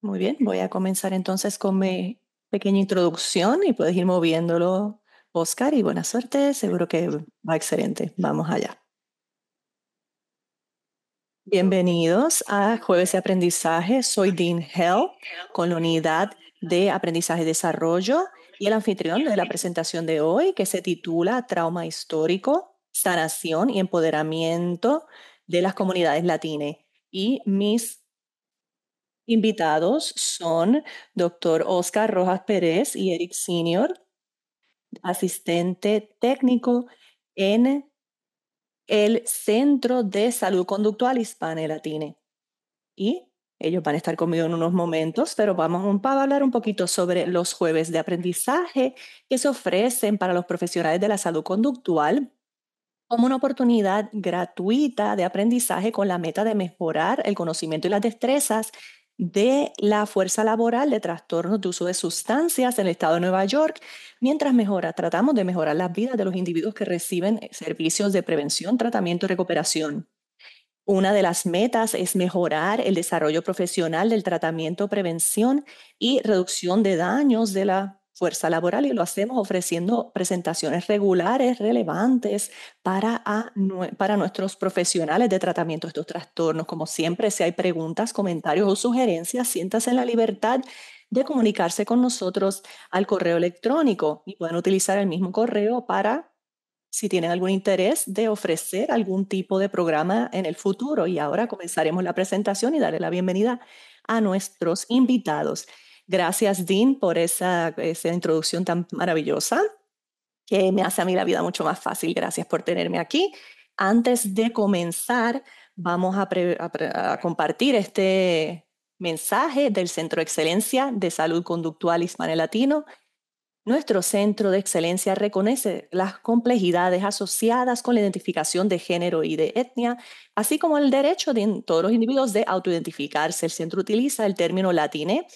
Muy bien, voy a comenzar entonces con mi pequeña introducción y puedes ir moviéndolo, Oscar, y buena suerte, seguro que va excelente. Vamos allá. Bienvenidos a Jueves de Aprendizaje. Soy Dean Hell con la unidad de Aprendizaje y Desarrollo y el anfitrión de la presentación de hoy que se titula Trauma Histórico, Sanación y Empoderamiento de las Comunidades Latinas. Y mis invitados son Dr. Oscar Rojas Pérez y Eric Senior, asistente técnico en el Centro de Salud Conductual Hispana y Latina. Y ellos van a estar conmigo en unos momentos, pero vamos a hablar un poquito sobre los jueves de aprendizaje que se ofrecen para los profesionales de la salud conductual como una oportunidad gratuita de aprendizaje con la meta de mejorar el conocimiento y las destrezas de la fuerza laboral de trastornos de uso de sustancias en el estado de Nueva York, mientras tratamos de mejorar las vidas de los individuos que reciben servicios de prevención, tratamiento y recuperación. Una de las metas es mejorar el desarrollo profesional del tratamiento, prevención y reducción de daños de la fuerza laboral y lo hacemos ofreciendo presentaciones regulares, relevantes para nuestros profesionales de tratamiento de estos trastornos. Como siempre, si hay preguntas, comentarios o sugerencias, siéntase en la libertad de comunicarse con nosotros al correo electrónico y pueden utilizar el mismo correo para si tienen algún interés de ofrecer algún tipo de programa en el futuro. Y ahora comenzaremos la presentación y darle la bienvenida a nuestros invitados. Gracias, Dean, por esa introducción tan maravillosa que me hace a mí la vida mucho más fácil. Gracias por tenerme aquí. Antes de comenzar, vamos a compartir este mensaje del Centro de Excelencia de Salud Conductual Hispano Latino. Nuestro centro de excelencia reconoce las complejidades asociadas con la identificación de género y de etnia, así como el derecho de todos los individuos de autoidentificarse. El centro utiliza el término latine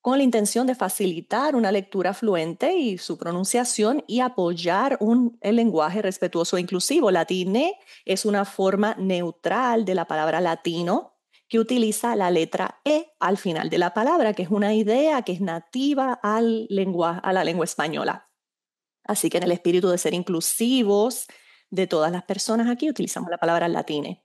con la intención de facilitar una lectura fluente y su pronunciación y apoyar el lenguaje respetuoso e inclusivo. Latine es una forma neutral de la palabra latino que utiliza la letra E al final de la palabra, que es una idea que es nativa a la lengua española. Así que en el espíritu de ser inclusivos de todas las personas aquí, utilizamos la palabra latine.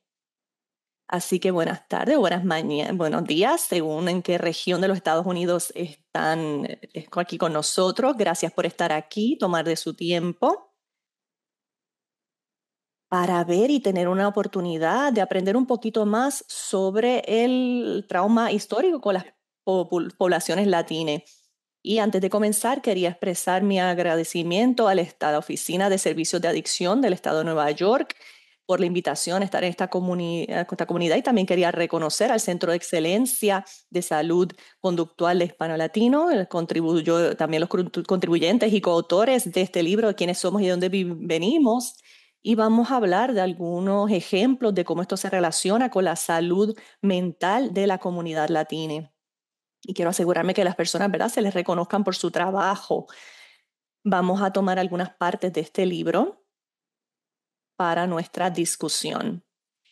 Así que buenas tardes, buenas mañanas, buenos días, según en qué región de los Estados Unidos están aquí con nosotros. Gracias por estar aquí, tomar de su tiempo para ver y tener una oportunidad de aprender un poquito más sobre el trauma histórico con las poblaciones latinas. Y antes de comenzar, quería expresar mi agradecimiento a la Oficina de Servicios de Adicción del Estado de Nueva York por la invitación a estar en esta comunidad y también quería reconocer al Centro de Excelencia de Salud Conductual de Hispano Latino, también los contribuyentes y coautores de este libro, quiénes somos y de dónde venimos. Y vamos a hablar de algunos ejemplos de cómo esto se relaciona con la salud mental de la comunidad latina. Y quiero asegurarme que las personas, ¿verdad?, se les reconozcan por su trabajo. Vamos a tomar algunas partes de este libro para nuestra discusión.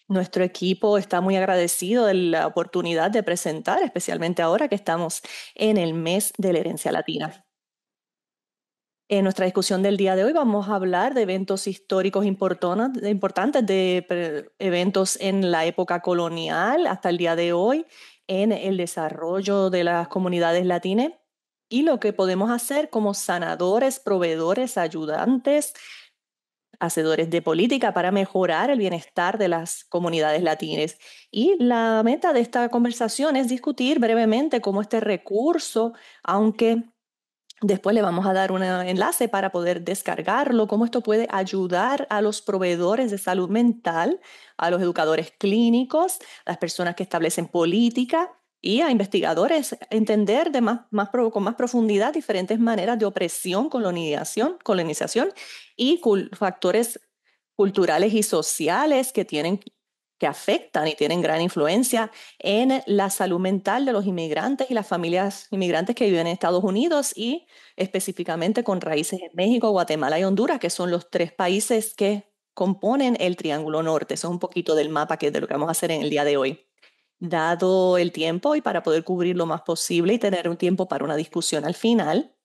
Nuestro equipo está muy agradecido de la oportunidad de presentar, especialmente ahora que estamos en el mes de la herencia latina. En nuestra discusión del día de hoy vamos a hablar de eventos históricos importantes, de eventos en la época colonial hasta el día de hoy, en el desarrollo de las comunidades latinas y lo que podemos hacer como sanadores, proveedores, ayudantes, hacedores de política para mejorar el bienestar de las comunidades latinas. Y la meta de esta conversación es discutir brevemente cómo este recurso, aunque después le vamos a dar un enlace para poder descargarlo, cómo esto puede ayudar a los proveedores de salud mental, a los educadores clínicos, a las personas que establecen política y a investigadores a entender con más profundidad diferentes maneras de opresión, colonización y factores culturales y sociales que afectan y tienen gran influencia en la salud mental de los inmigrantes y las familias inmigrantes que viven en Estados Unidos y específicamente con raíces en México, Guatemala y Honduras, que son los tres países que componen el Triángulo Norte. Eso es un poquito del mapa de lo que vamos a hacer en el día de hoy. Dado el tiempo y para poder cubrir lo más posible y tener un tiempo para una discusión al final,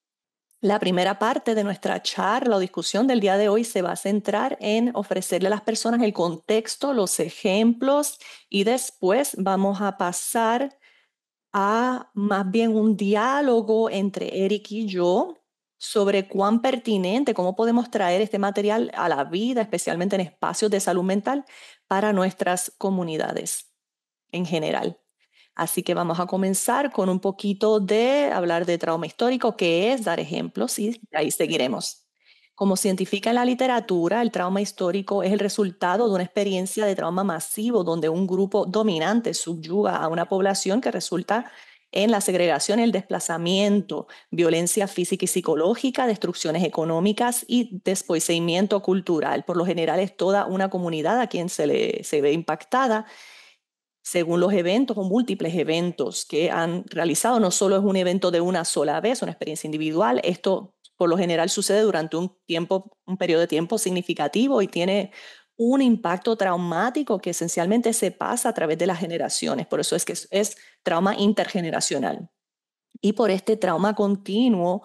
la primera parte de nuestra charla o discusión del día de hoy se va a centrar en ofrecerle a las personas el contexto, los ejemplos y después vamos a pasar a más bien un diálogo entre Eric y yo sobre cuán pertinente, cómo podemos traer este material a la vida, especialmente en espacios de salud mental, para nuestras comunidades en general. Así que vamos a comenzar con un poquito de hablar de trauma histórico, qué es, dar ejemplos y ahí seguiremos. Como científica en la literatura, el trauma histórico es el resultado de una experiencia de trauma masivo donde un grupo dominante subyuga a una población que resulta en la segregación, el desplazamiento, violencia física y psicológica, destrucciones económicas y desposeimiento cultural. Por lo general es toda una comunidad a quien se ve impactada según los eventos o múltiples eventos que han realizado. No solo es un evento de una sola vez, una experiencia individual. Esto por lo general sucede durante un periodo de tiempo significativo y tiene un impacto traumático que esencialmente se pasa a través de las generaciones. Por eso es que es trauma intergeneracional. Y por este trauma continuo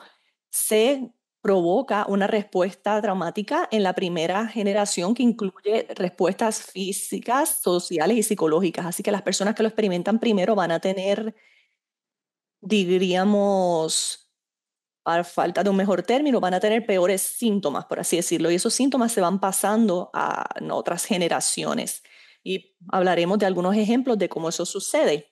se provoca una respuesta traumática en la primera generación que incluye respuestas físicas, sociales y psicológicas. Así que las personas que lo experimentan primero van a tener, diríamos, a falta de un mejor término, van a tener peores síntomas, por así decirlo. Y esos síntomas se van pasando a otras generaciones. Y hablaremos de algunos ejemplos de cómo eso sucede.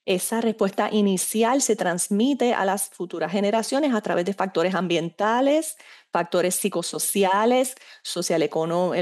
Esa respuesta inicial se transmite a las futuras generaciones a través de factores ambientales, factores psicosociales,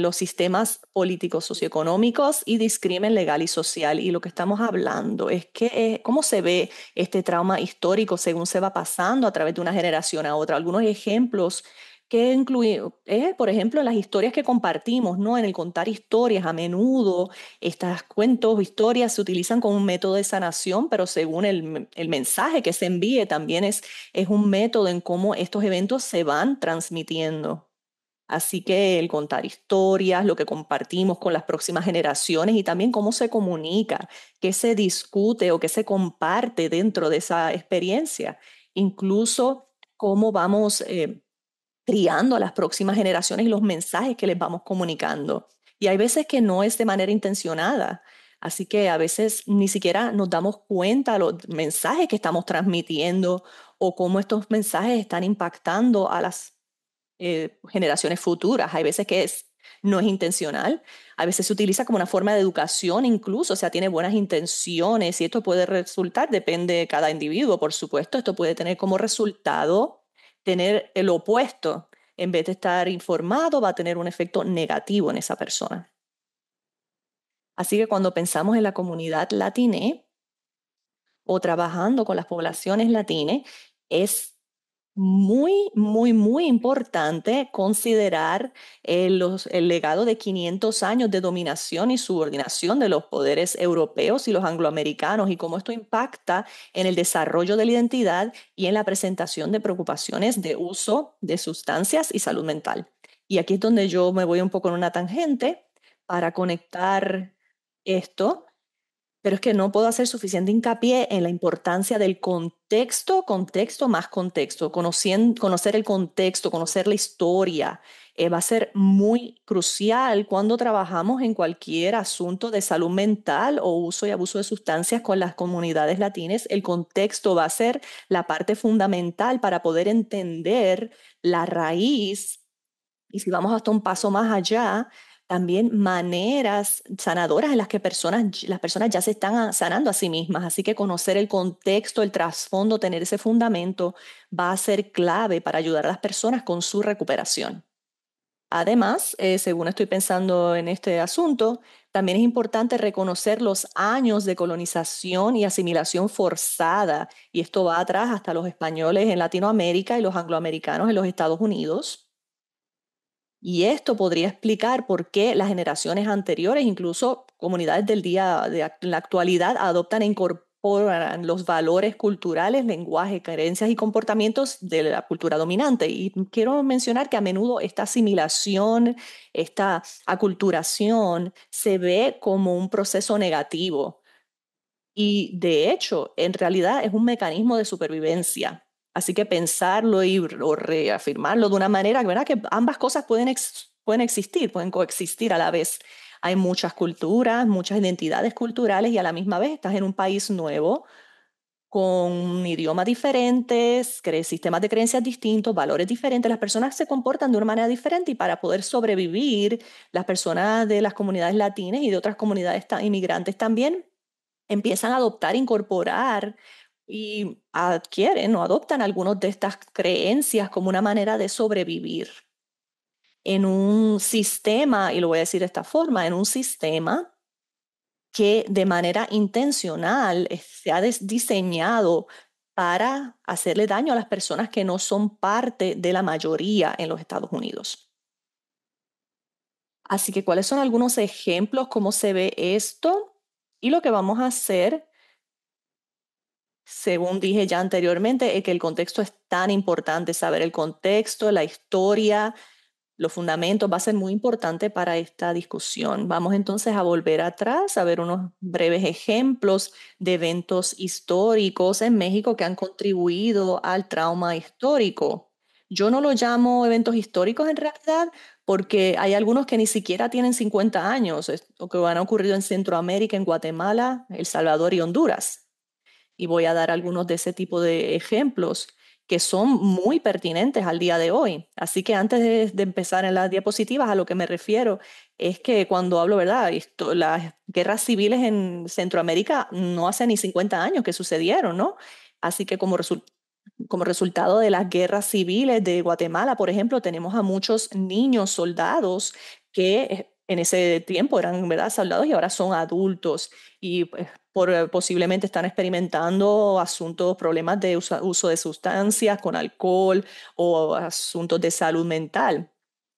los sistemas políticos socioeconómicos y discrimen legal y social. Y lo que estamos hablando es que cómo se ve este trauma histórico según se va pasando a través de una generación a otra. Algunos ejemplos que incluyen, por ejemplo, en las historias que compartimos, ¿no? En el contar historias a menudo estos cuentos o historias se utilizan como un método de sanación, pero según el mensaje que se envíe también es un método en cómo estos eventos se van transmitiendo. Así que el contar historias, lo que compartimos con las próximas generaciones y también cómo se comunica, qué se discute o qué se comparte dentro de esa experiencia. Incluso cómo vamos criando a las próximas generaciones y los mensajes que les vamos comunicando. Y hay veces que no es de manera intencionada. Así que a veces ni siquiera nos damos cuenta de los mensajes que estamos transmitiendo o cómo estos mensajes están impactando a las generaciones futuras. Hay veces que no es intencional, a veces se utiliza como una forma de educación incluso, o sea, tiene buenas intenciones y esto puede resultar, depende de cada individuo, por supuesto, esto puede tener como resultado tener el opuesto. En vez de estar informado, va a tener un efecto negativo en esa persona. Así que cuando pensamos en la comunidad latina o trabajando con las poblaciones latinas, es muy, muy, muy importante considerar el legado de 500 años de dominación y subordinación de los poderes europeos y los angloamericanos y cómo esto impacta en el desarrollo de la identidad y en la presentación de preocupaciones de uso de sustancias y salud mental. Y aquí es donde yo me voy un poco en una tangente para conectar esto, pero es que no puedo hacer suficiente hincapié en la importancia del contexto, contexto más contexto. Conocer el contexto, conocer la historia, va a ser muy crucial cuando trabajamos en cualquier asunto de salud mental o uso y abuso de sustancias con las comunidades latinas. El contexto va a ser la parte fundamental para poder entender la raíz y si vamos hasta un paso más allá, también maneras sanadoras en las que las personas ya se están sanando a sí mismas. Así que conocer el contexto, el trasfondo, tener ese fundamento va a ser clave para ayudar a las personas con su recuperación. Además, según estoy pensando en este asunto, también es importante reconocer los años de colonización y asimilación forzada, y esto va atrás hasta los españoles en Latinoamérica y los angloamericanos en los Estados Unidos. Y esto podría explicar por qué las generaciones anteriores, incluso comunidades del día de la actualidad, adoptan e incorporan los valores culturales, lenguaje, creencias y comportamientos de la cultura dominante. Y quiero mencionar que a menudo esta asimilación, esta aculturación, se ve como un proceso negativo. Y de hecho, en realidad es un mecanismo de supervivencia. Así que pensarlo o reafirmarlo de una manera, ¿verdad? Que ambas cosas pueden existir, pueden coexistir a la vez. Hay muchas culturas, muchas identidades culturales y a la misma vez estás en un país nuevo con idiomas diferentes, sistemas de creencias distintos, valores diferentes. Las personas se comportan de una manera diferente y para poder sobrevivir, las personas de las comunidades latinas y de otras comunidades inmigrantes también empiezan a adoptar, incorporar y adquieren o adoptan algunas de estas creencias como una manera de sobrevivir en un sistema, y lo voy a decir de esta forma, en un sistema que de manera intencional se ha diseñado para hacerle daño a las personas que no son parte de la mayoría en los Estados Unidos. Así que, ¿cuáles son algunos ejemplos? ¿Cómo se ve esto? Y lo que vamos a hacer, según dije ya anteriormente, es que el contexto es tan importante, saber el contexto, la historia, los fundamentos va a ser muy importante para esta discusión. Vamos entonces a volver atrás a ver unos breves ejemplos de eventos históricos en México que han contribuido al trauma histórico. Yo no lo llamo eventos históricos en realidad porque hay algunos que ni siquiera tienen 50 años o que han ocurrido en Centroamérica, en Guatemala, El Salvador y Honduras. Y voy a dar algunos de ese tipo de ejemplos que son muy pertinentes al día de hoy. Así que antes de empezar en las diapositivas, a lo que me refiero es que cuando hablo, ¿verdad? Las guerras civiles en Centroamérica no hace ni 50 años que sucedieron, ¿no? Así que como resultado de las guerras civiles de Guatemala, por ejemplo, tenemos a muchos niños soldados que en ese tiempo eran, ¿verdad?, soldados y ahora son adultos y pues, posiblemente están experimentando asuntos, problemas de uso de sustancias con alcohol o asuntos de salud mental.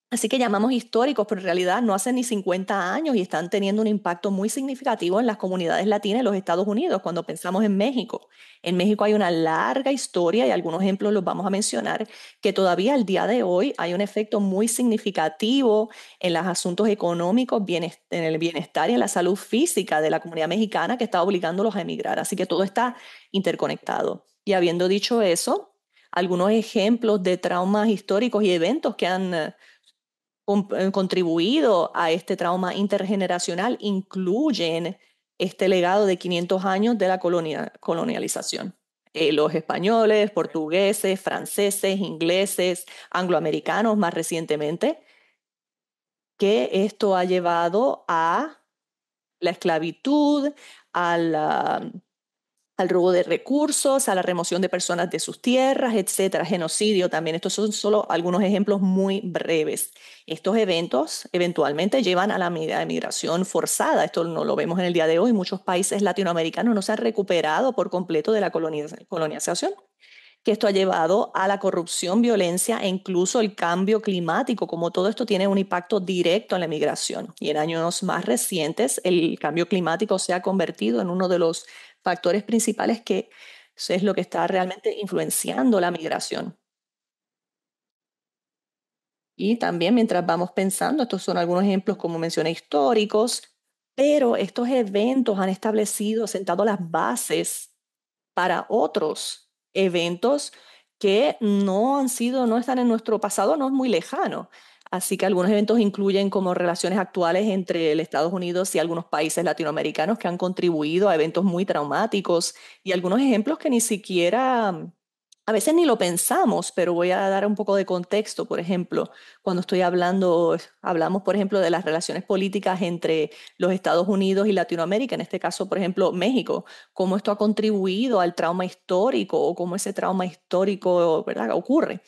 Así que llamamos históricos, pero en realidad no hacen ni 50 años y están teniendo un impacto muy significativo en las comunidades latinas en los Estados Unidos cuando pensamos en México. En México hay una larga historia y algunos ejemplos los vamos a mencionar, que todavía al día de hoy hay un efecto muy significativo en los asuntos económicos, en el bienestar y en la salud física de la comunidad mexicana que está obligándolos a emigrar. Así que todo está interconectado. Y habiendo dicho eso, algunos ejemplos de traumas históricos y eventos que han contribuido a este trauma intergeneracional incluyen este legado de 500 años de la colonialización. Los españoles, portugueses, franceses, ingleses, angloamericanos más recientemente, que esto ha llevado a la esclavitud, a al robo de recursos, a la remoción de personas de sus tierras, etcétera, genocidio también. Estos son solo algunos ejemplos muy breves. Estos eventos eventualmente llevan a la migración forzada. Esto no lo vemos en el día de hoy. Muchos países latinoamericanos no se han recuperado por completo de la colonización, que esto ha llevado a la corrupción, violencia e incluso el cambio climático, como todo esto tiene un impacto directo en la migración. Y en años más recientes, el cambio climático se ha convertido en uno de los factores principales que es lo que está realmente influenciando la migración. Y también mientras vamos pensando, estos son algunos ejemplos, como mencioné, históricos, pero estos eventos han establecido, sentado las bases para otros eventos que no están en nuestro pasado, no es muy lejano. Así que algunos eventos incluyen como relaciones actuales entre el Estados Unidos y algunos países latinoamericanos que han contribuido a eventos muy traumáticos y algunos ejemplos que ni siquiera, a veces ni lo pensamos, pero voy a dar un poco de contexto. Por ejemplo, cuando hablamos, por ejemplo, de las relaciones políticas entre los Estados Unidos y Latinoamérica, en este caso, por ejemplo, México, cómo esto ha contribuido al trauma histórico o cómo ese trauma histórico, ¿verdad?, ocurre.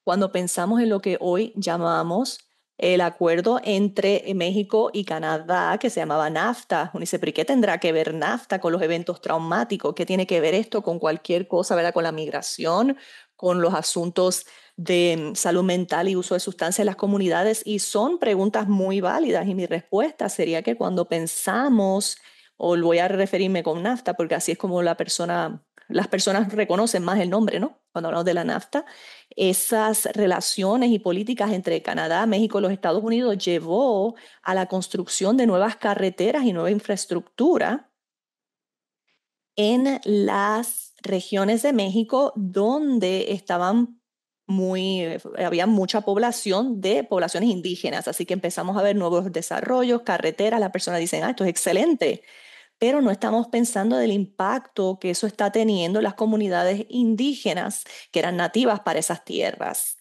Cuando pensamos en lo que hoy llamamos el acuerdo entre México y Canadá, que se llamaba NAFTA, uno dice, ¿pero qué tendrá que ver NAFTA con los eventos traumáticos? ¿Qué tiene que ver esto con cualquier cosa, ¿verdad?, con la migración, con los asuntos de salud mental y uso de sustancias en las comunidades? Y son preguntas muy válidas y mi respuesta sería que cuando pensamos, o voy a referirme con NAFTA, porque así es como las personas reconocen más el nombre, ¿no? Cuando hablamos de la NAFTA, esas relaciones y políticas entre Canadá, México y los Estados Unidos llevó a la construcción de nuevas carreteras y nueva infraestructura en las regiones de México donde había mucha población de poblaciones indígenas, así que empezamos a ver nuevos desarrollos, carreteras, las personas dicen, esto es excelente, pero no estamos pensando del impacto que eso está teniendo en las comunidades indígenas que eran nativas para esas tierras.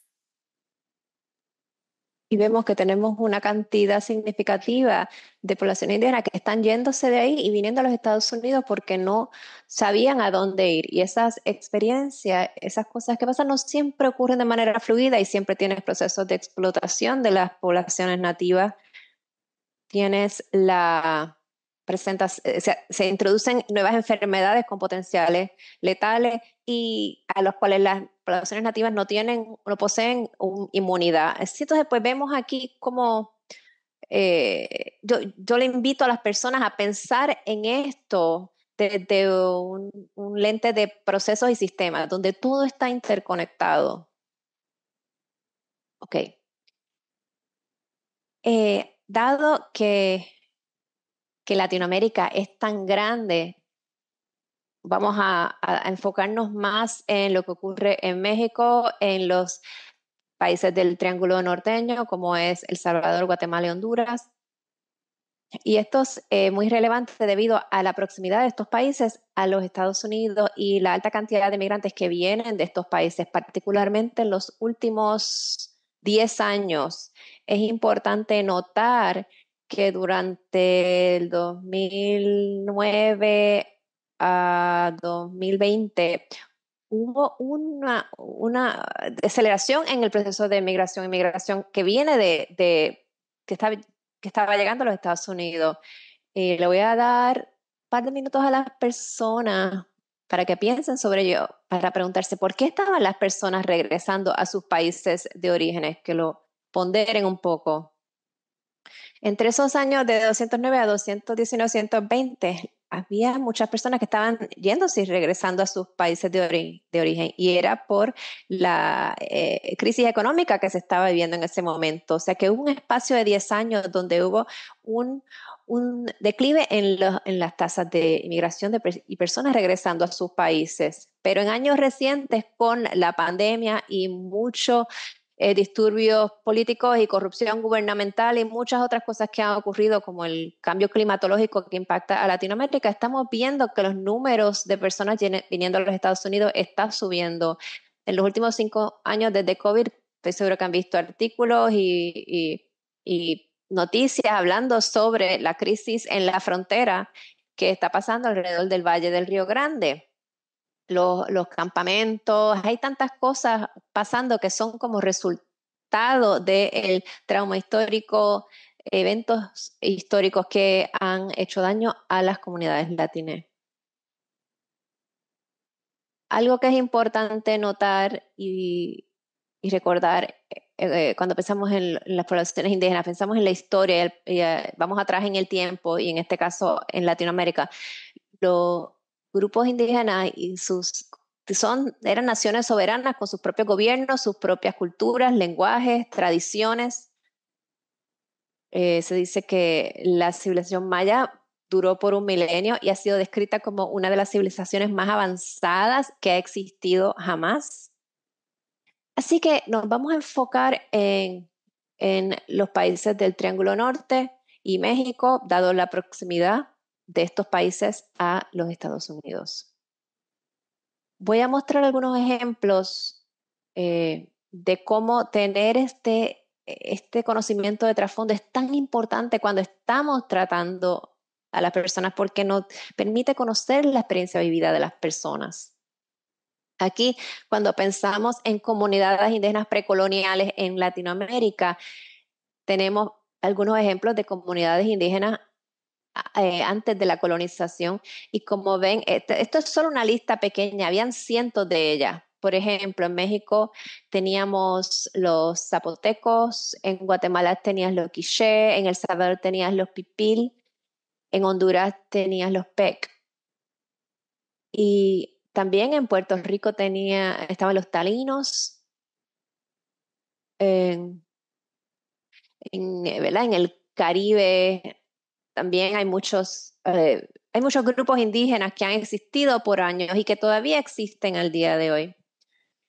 Y vemos que tenemos una cantidad significativa de población indígena que están yéndose de ahí y viniendo a los Estados Unidos porque no sabían a dónde ir. Y esas experiencias, esas cosas que pasan, no siempre ocurren de manera fluida y siempre tienes procesos de explotación de las poblaciones nativas. Tienes se introducen nuevas enfermedades con potenciales letales y a los cuales las poblaciones nativas no poseen inmunidad. Así, entonces, pues vemos aquí como yo le invito a las personas a pensar en esto desde un lente de procesos y sistemas, donde todo está interconectado. Ok. Dado que Latinoamérica es tan grande, vamos a enfocarnos más en lo que ocurre en México, en los países del Triángulo Norteño, como es El Salvador, Guatemala y Honduras. Y esto es muy relevante debido a la proximidad de estos países a los Estados Unidos y la alta cantidad de migrantes que vienen de estos países, particularmente en los últimos 10 años. Es importante notar que durante el 2009 a 2020 hubo una aceleración en el proceso de migración y migración que viene que está que estaba llegando a los Estados Unidos. Le voy a dar un par de minutos a las personas para que piensen sobre ello, para preguntarse por qué estaban las personas regresando a sus países de orígenes, que lo ponderen un poco. Entre esos años de 209 a 219, 220, había muchas personas que estaban yéndose y regresando a sus países de origen y era por la crisis económica que se estaba viviendo en ese momento. O sea que hubo un espacio de 10 años donde hubo un, un declive en las tasas de inmigración y personas regresando a sus países. Pero en años recientes, con la pandemia y mucho disturbios políticos y corrupción gubernamental y muchas otras cosas que han ocurrido, como el cambio climatológico que impacta a Latinoamérica, estamos viendo que los números de personas viniendo a los Estados Unidos están subiendo. En los últimos 5 años desde COVID, estoy seguro que han visto artículos y noticias hablando sobre la crisis en la frontera que está pasando alrededor del Valle del Río Grande, los campamentos, hay tantas cosas pasando que son como resultado del trauma histórico, eventos históricos que han hecho daño a las comunidades latinas. Algo que es importante notar y recordar cuando pensamos en las poblaciones indígenas, pensamos en la historia, vamos atrás en el tiempo y en este caso en Latinoamérica. Los grupos indígenas eran naciones soberanas con sus propios gobiernos, sus propias culturas, lenguajes, tradiciones. Se dice que la civilización maya duró por un milenio y ha sido descrita como una de las civilizaciones más avanzadas que ha existido jamás. Así que nos vamos a enfocar en los países del Triángulo Norte y México, dado la proximidad de estos países a los Estados Unidos. Voy a mostrar algunos ejemplos de cómo tener este conocimiento de trasfondo es tan importante cuando estamos tratando a las personas porque nos permite conocer la experiencia vivida de las personas. Aquí, cuando pensamos en comunidades indígenas precoloniales en Latinoamérica, tenemos algunos ejemplos de comunidades indígenas antes de la colonización. Y como ven, esto es solo una lista pequeña, habían cientos de ellas. Por ejemplo, en México teníamos los zapotecos, en Guatemala tenías los quiché, en El Salvador tenías los pipil, en Honduras tenías los pec. Y también en Puerto Rico estaban los talinos, en, ¿verdad? En el Caribe también hay muchos. hay muchos grupos indígenas que han existido por años y que todavía existen al día de hoy.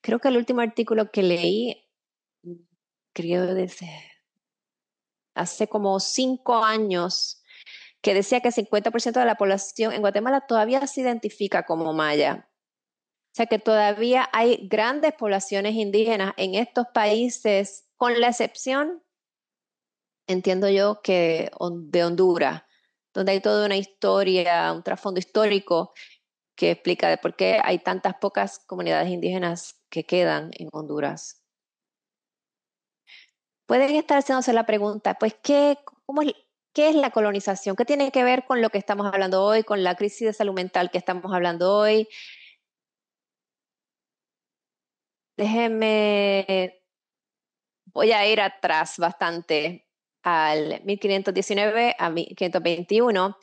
Creo que el último artículo que leí, creo desde hace como 5 años, que decía que el 50% de la población en Guatemala todavía se identifica como maya. O sea que todavía hay grandes poblaciones indígenas en estos países, con la excepción, entiendo yo, que de Honduras, donde hay toda una historia, un trasfondo histórico que explica de por qué hay tantas pocas comunidades indígenas que quedan en Honduras. Pueden estar haciéndose la pregunta, pues, ¿qué es la colonización? ¿Qué tiene que ver con lo que estamos hablando hoy, con la crisis de salud mental que estamos hablando hoy? Déjenme, voy a ir atrás bastante al 1519 a 1521,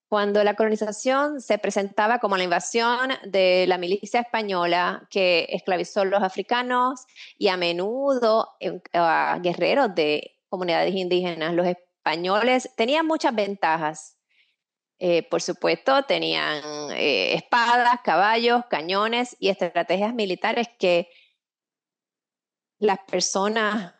cuando la colonización se presentaba como la invasión de la milicia española que esclavizó a los africanos y a menudo a guerreros de comunidades indígenas. Los españoles tenían muchas ventajas. Por supuesto, tenían espadas, caballos, cañones y estrategias militares que las personas,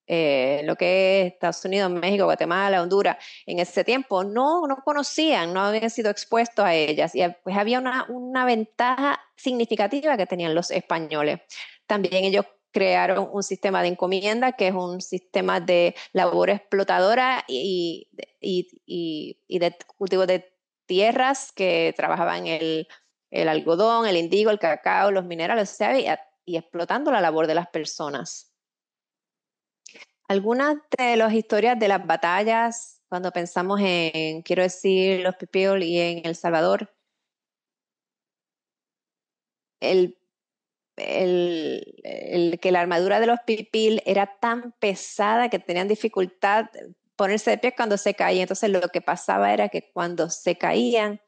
lo que es Estados Unidos, México, Guatemala, Honduras, en ese tiempo no conocían, no habían sido expuestos a ellas. Y pues había una ventaja significativa que tenían los españoles. También ellos crearon un sistema de encomienda, que es un sistema de labor explotadora y de cultivo de tierras que trabajaban el algodón, el indigo, el cacao, los minerales, o sea, y explotando la labor de las personas. Algunas de las historias de las batallas, cuando pensamos en, quiero decir, los Pipil y en El Salvador, el, que la armadura de los Pipil era tan pesada que tenían dificultad ponerse de pie cuando se caían. Entonces lo que pasaba era que cuando se caían,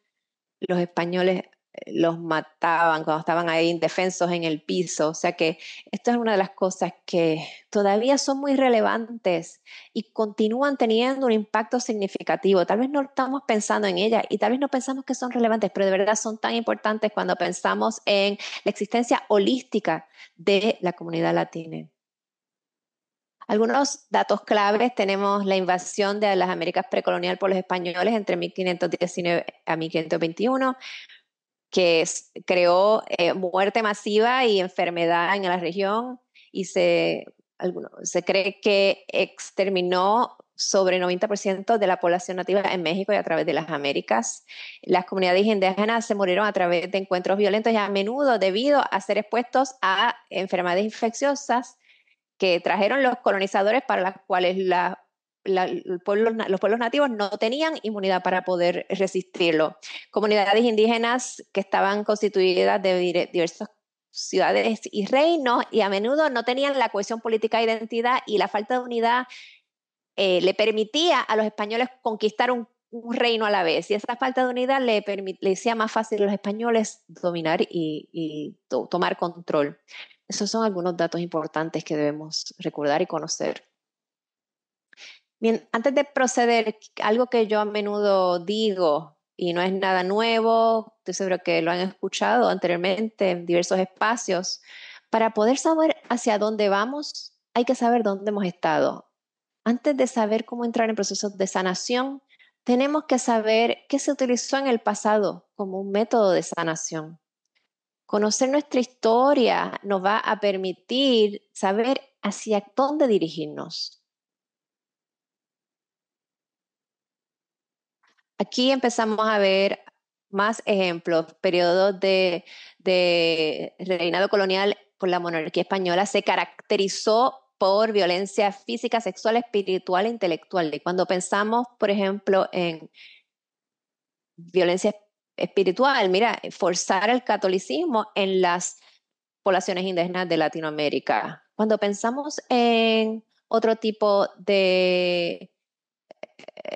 los españoles los mataban cuando estaban ahí indefensos en el piso. O sea que esto es una de las cosas que todavía son muy relevantes y continúan teniendo un impacto significativo. Tal vez no estamos pensando en ellas y tal vez no pensamos que son relevantes, pero de verdad son tan importantes cuando pensamos en la existencia holística de la comunidad latina. Algunos datos claves: tenemos la invasión de las Américas precolonial por los españoles entre 1519 a 1521, que creó muerte masiva y enfermedad en la región y se cree que exterminó sobre el 90% de la población nativa en México y a través de las Américas. Las comunidades indígenas se murieron a través de encuentros violentos y a menudo debido a ser expuestos a enfermedades infecciosas que trajeron los colonizadores, para las cuales los pueblos nativos no tenían inmunidad para poder resistirlo. Comunidades indígenas que estaban constituidas de diversas ciudades y reinos y a menudo no tenían la cohesión política e identidad, y la falta de unidad le permitía a los españoles conquistar un reino a la vez, y esa falta de unidad le hacía más fácil a los españoles dominar y tomar control. Esos son algunos datos importantes que debemos recordar y conocer. Bien, antes de proceder, algo que yo a menudo digo, y no es nada nuevo, estoy seguro que lo han escuchado anteriormente en diversos espacios: para poder saber hacia dónde vamos, hay que saber dónde hemos estado. Antes de saber cómo entrar en procesos de sanación, tenemos que saber qué se utilizó en el pasado como un método de sanación. Conocer nuestra historia nos va a permitir saber hacia dónde dirigirnos. Aquí empezamos a ver más ejemplos. Periodos de reinado colonial por la monarquía española se caracterizó por violencia física, sexual, espiritual e intelectual. Y cuando pensamos, por ejemplo, en violencia espiritual, mira, forzar el catolicismo en las poblaciones indígenas de Latinoamérica. Cuando pensamos en otro tipo de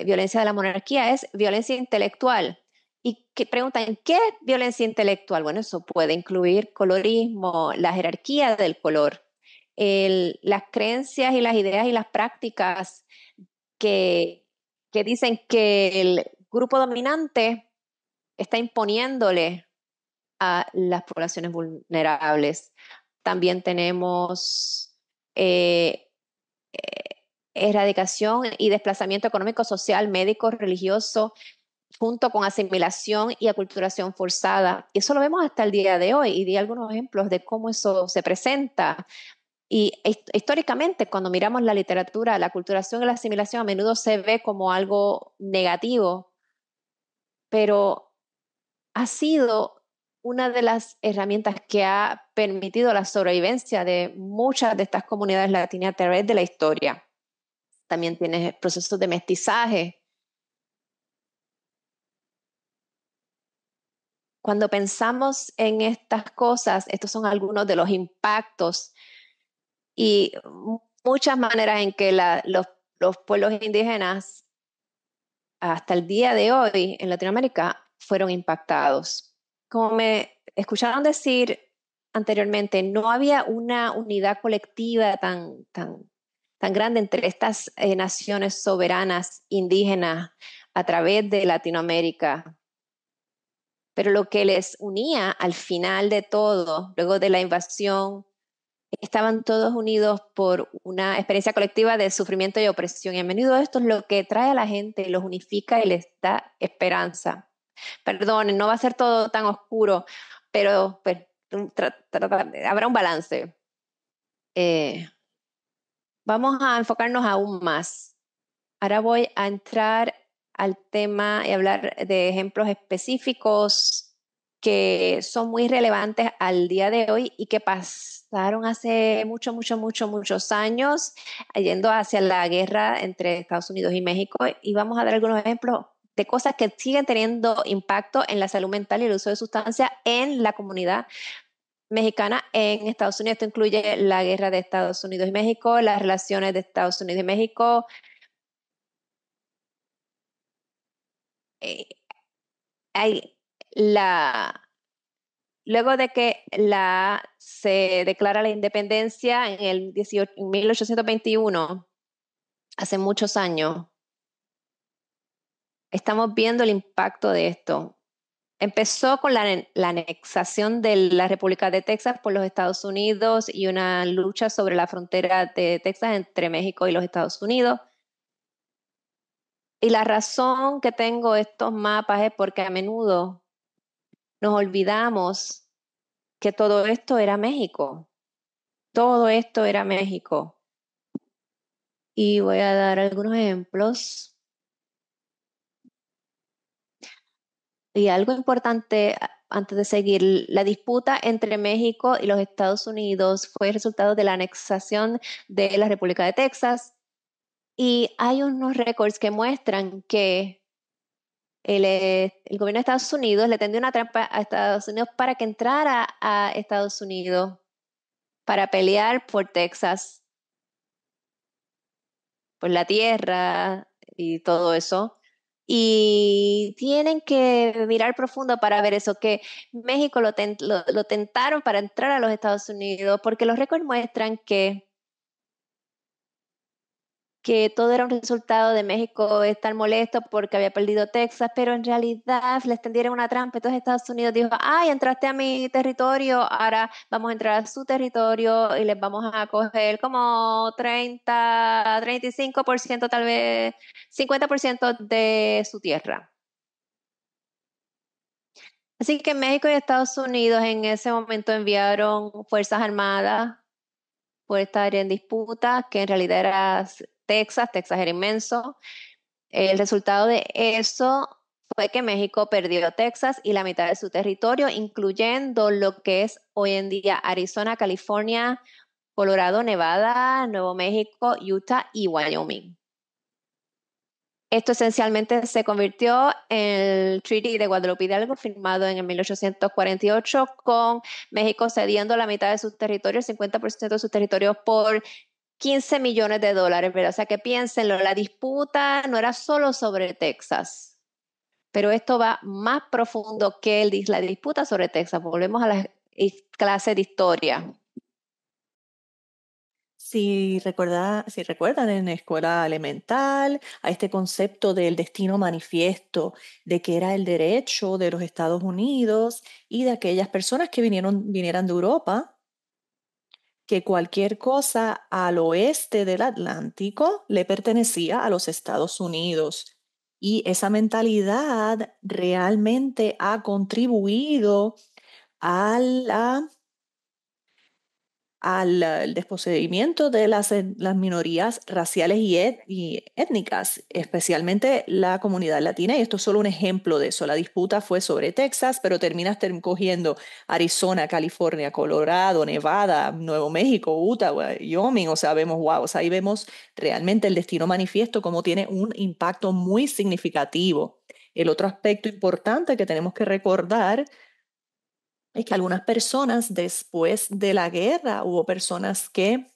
violencia de la monarquía, es violencia intelectual. Y que preguntan, ¿qué es violencia intelectual? Bueno, eso puede incluir colorismo, la jerarquía del color, las creencias y las ideas y las prácticas que dicen que el grupo dominante está imponiéndole a las poblaciones vulnerables. También tenemos erradicación y desplazamiento económico, social, médico, religioso, junto con asimilación y aculturación forzada. Y eso lo vemos hasta el día de hoy. Y di algunos ejemplos de cómo eso se presenta. Y históricamente, cuando miramos la literatura, la aculturación y la asimilación a menudo se ve como algo negativo, pero ha sido una de las herramientas que ha permitido la sobrevivencia de muchas de estas comunidades latinas a través de la historia. También tienes procesos de mestizaje. Cuando pensamos en estas cosas, estos son algunos de los impactos y muchas maneras en que los pueblos indígenas hasta el día de hoy en Latinoamérica fueron impactados. Como me escucharon decir anteriormente, no había una unidad colectiva tan grande entre estas naciones soberanas indígenas a través de Latinoamérica. Pero lo que les unía al final de todo, luego de la invasión, estaban todos unidos por una experiencia colectiva de sufrimiento y opresión. Y a menudo esto es lo que trae a la gente, los unifica y les da esperanza. Perdonen, no va a ser todo tan oscuro, pero pues, habrá un balance. Eh, Vamos a enfocarnos aún más. Ahora voy a entrar al tema y hablar de ejemplos específicos que son muy relevantes al día de hoy y que pasaron hace muchos años, yendo hacia la guerra entre Estados Unidos y México. Y vamos a dar algunos ejemplos de cosas que siguen teniendo impacto en la salud mental y el uso de sustancias en la comunidad mexicana en Estados Unidos. Esto incluye la guerra de Estados Unidos y México, las relaciones de Estados Unidos y México. eh, hay la, Luego de que se declara la independencia en el 1821, hace muchos años, estamos viendo el impacto de esto. Empezó con la anexación de la República de Texas por los Estados Unidos y una lucha sobre la frontera de Texas entre México y los Estados Unidos. Y la razón que tengo estos mapas es porque a menudo nos olvidamos que todo esto era México. Todo esto era México. Y voy a dar algunos ejemplos. Y algo importante antes de seguir, la disputa entre México y los Estados Unidos fue el resultado de la anexación de la República de Texas. Y hay unos récords que muestran que el gobierno de Estados Unidos le tendió una trampa a Estados Unidos para que entrara a Estados Unidos para pelear por Texas, por la tierra y todo eso. Y tienen que mirar profundo para ver eso, que México lo tentaron para entrar a los Estados Unidos, porque los récords muestran que todo era un resultado de México estar molesto porque había perdido Texas, pero en realidad les tendieron una trampa. Entonces Estados Unidos dijo, ay, entraste a mi territorio, ahora vamos a entrar a su territorio y les vamos a coger como 35%, tal vez 50% de su tierra. Así que México y Estados Unidos en ese momento enviaron fuerzas armadas por esta área en disputa, que en realidad era Texas. Texas era inmenso. El resultado de eso fue que México perdió Texas y la mitad de su territorio, incluyendo lo que es hoy en día Arizona, California, Colorado, Nevada, Nuevo México, Utah y Wyoming. Esto esencialmente se convirtió en el Treaty de Guadalupe Hidalgo, firmado en el 1848, con México cediendo la mitad de sus territorios, el 50% de sus territorios, por 15 millones de dólares, ¿verdad? O sea, que piénsenlo, la disputa no era solo sobre Texas, pero esto va más profundo que la disputa sobre Texas. Volvemos a la clase de historia. Si recuerdan en la escuela elemental, a este concepto del destino manifiesto, de que era el derecho de los Estados Unidos y de aquellas personas que vinieran de Europa, que cualquier cosa al oeste del Atlántico le pertenecía a los Estados Unidos. Y esa mentalidad realmente ha contribuido a al desposeimiento de las minorías raciales y étnicas, especialmente la comunidad latina. Y esto es solo un ejemplo de eso. La disputa fue sobre Texas, pero terminas cogiendo Arizona, California, Colorado, Nevada, Nuevo México, Utah, Wyoming. O sea, vemos, wow, o sea, ahí vemos realmente el destino manifiesto, como tiene un impacto muy significativo. El otro aspecto importante que tenemos que recordar es que algunas personas después de la guerra, hubo personas que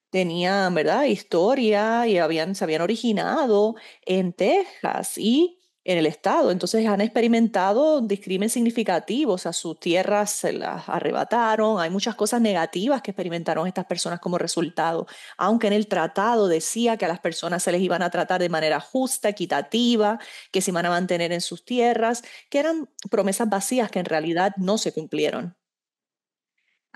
tenían, ¿verdad?, historia y se habían originado en Texas y en el estado. Entonces han experimentado discrimen significativos, a sus tierras se las arrebataron. Hay muchas cosas negativas que experimentaron estas personas como resultado, aunque en el tratado decía que a las personas se les iban a tratar de manera justa, equitativa, que se iban a mantener en sus tierras, que eran promesas vacías que en realidad no se cumplieron.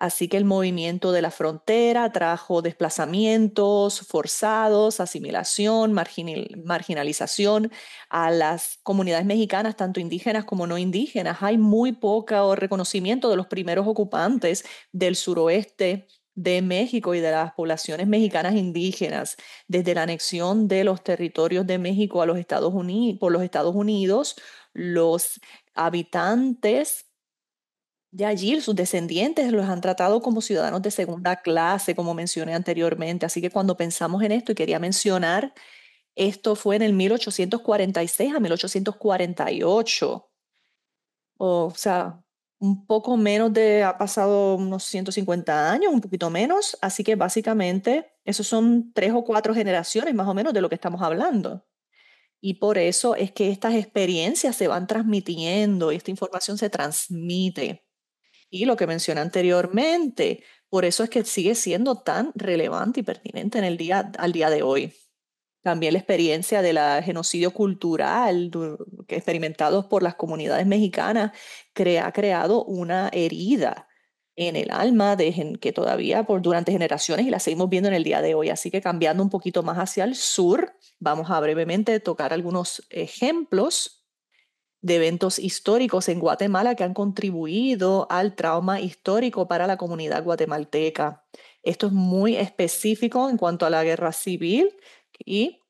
Así que el movimiento de la frontera trajo desplazamientos forzados, asimilación, marginalización a las comunidades mexicanas, tanto indígenas como no indígenas. Hay muy poco reconocimiento de los primeros ocupantes del suroeste de México y de las poblaciones mexicanas indígenas. Desde la anexión de los territorios de México a los Estados Unidos, por los Estados Unidos, los habitantes de allí, sus descendientes los han tratado como ciudadanos de segunda clase, como mencioné anteriormente. Así que cuando pensamos en esto, y quería mencionar, esto fue en el 1846 a 1848. O sea, un poco menos ha pasado unos 150 años, un poquito menos. Así que básicamente, esos son 3 o 4 generaciones más o menos de lo que estamos hablando. Y por eso es que estas experiencias se van transmitiendo y esta información se transmite. Y lo que mencioné anteriormente, por eso es que sigue siendo tan relevante y pertinente al día de hoy. También la experiencia del genocidio cultural que experimentados por las comunidades mexicanas ha creado una herida en el alma que todavía durante generaciones y la seguimos viendo en el día de hoy. Así que cambiando un poquito más hacia el sur, vamos a brevemente tocar algunos ejemplos de eventos históricos en Guatemala que han contribuido al trauma histórico para la comunidad guatemalteca. Esto es muy específico en cuanto a la guerra civil y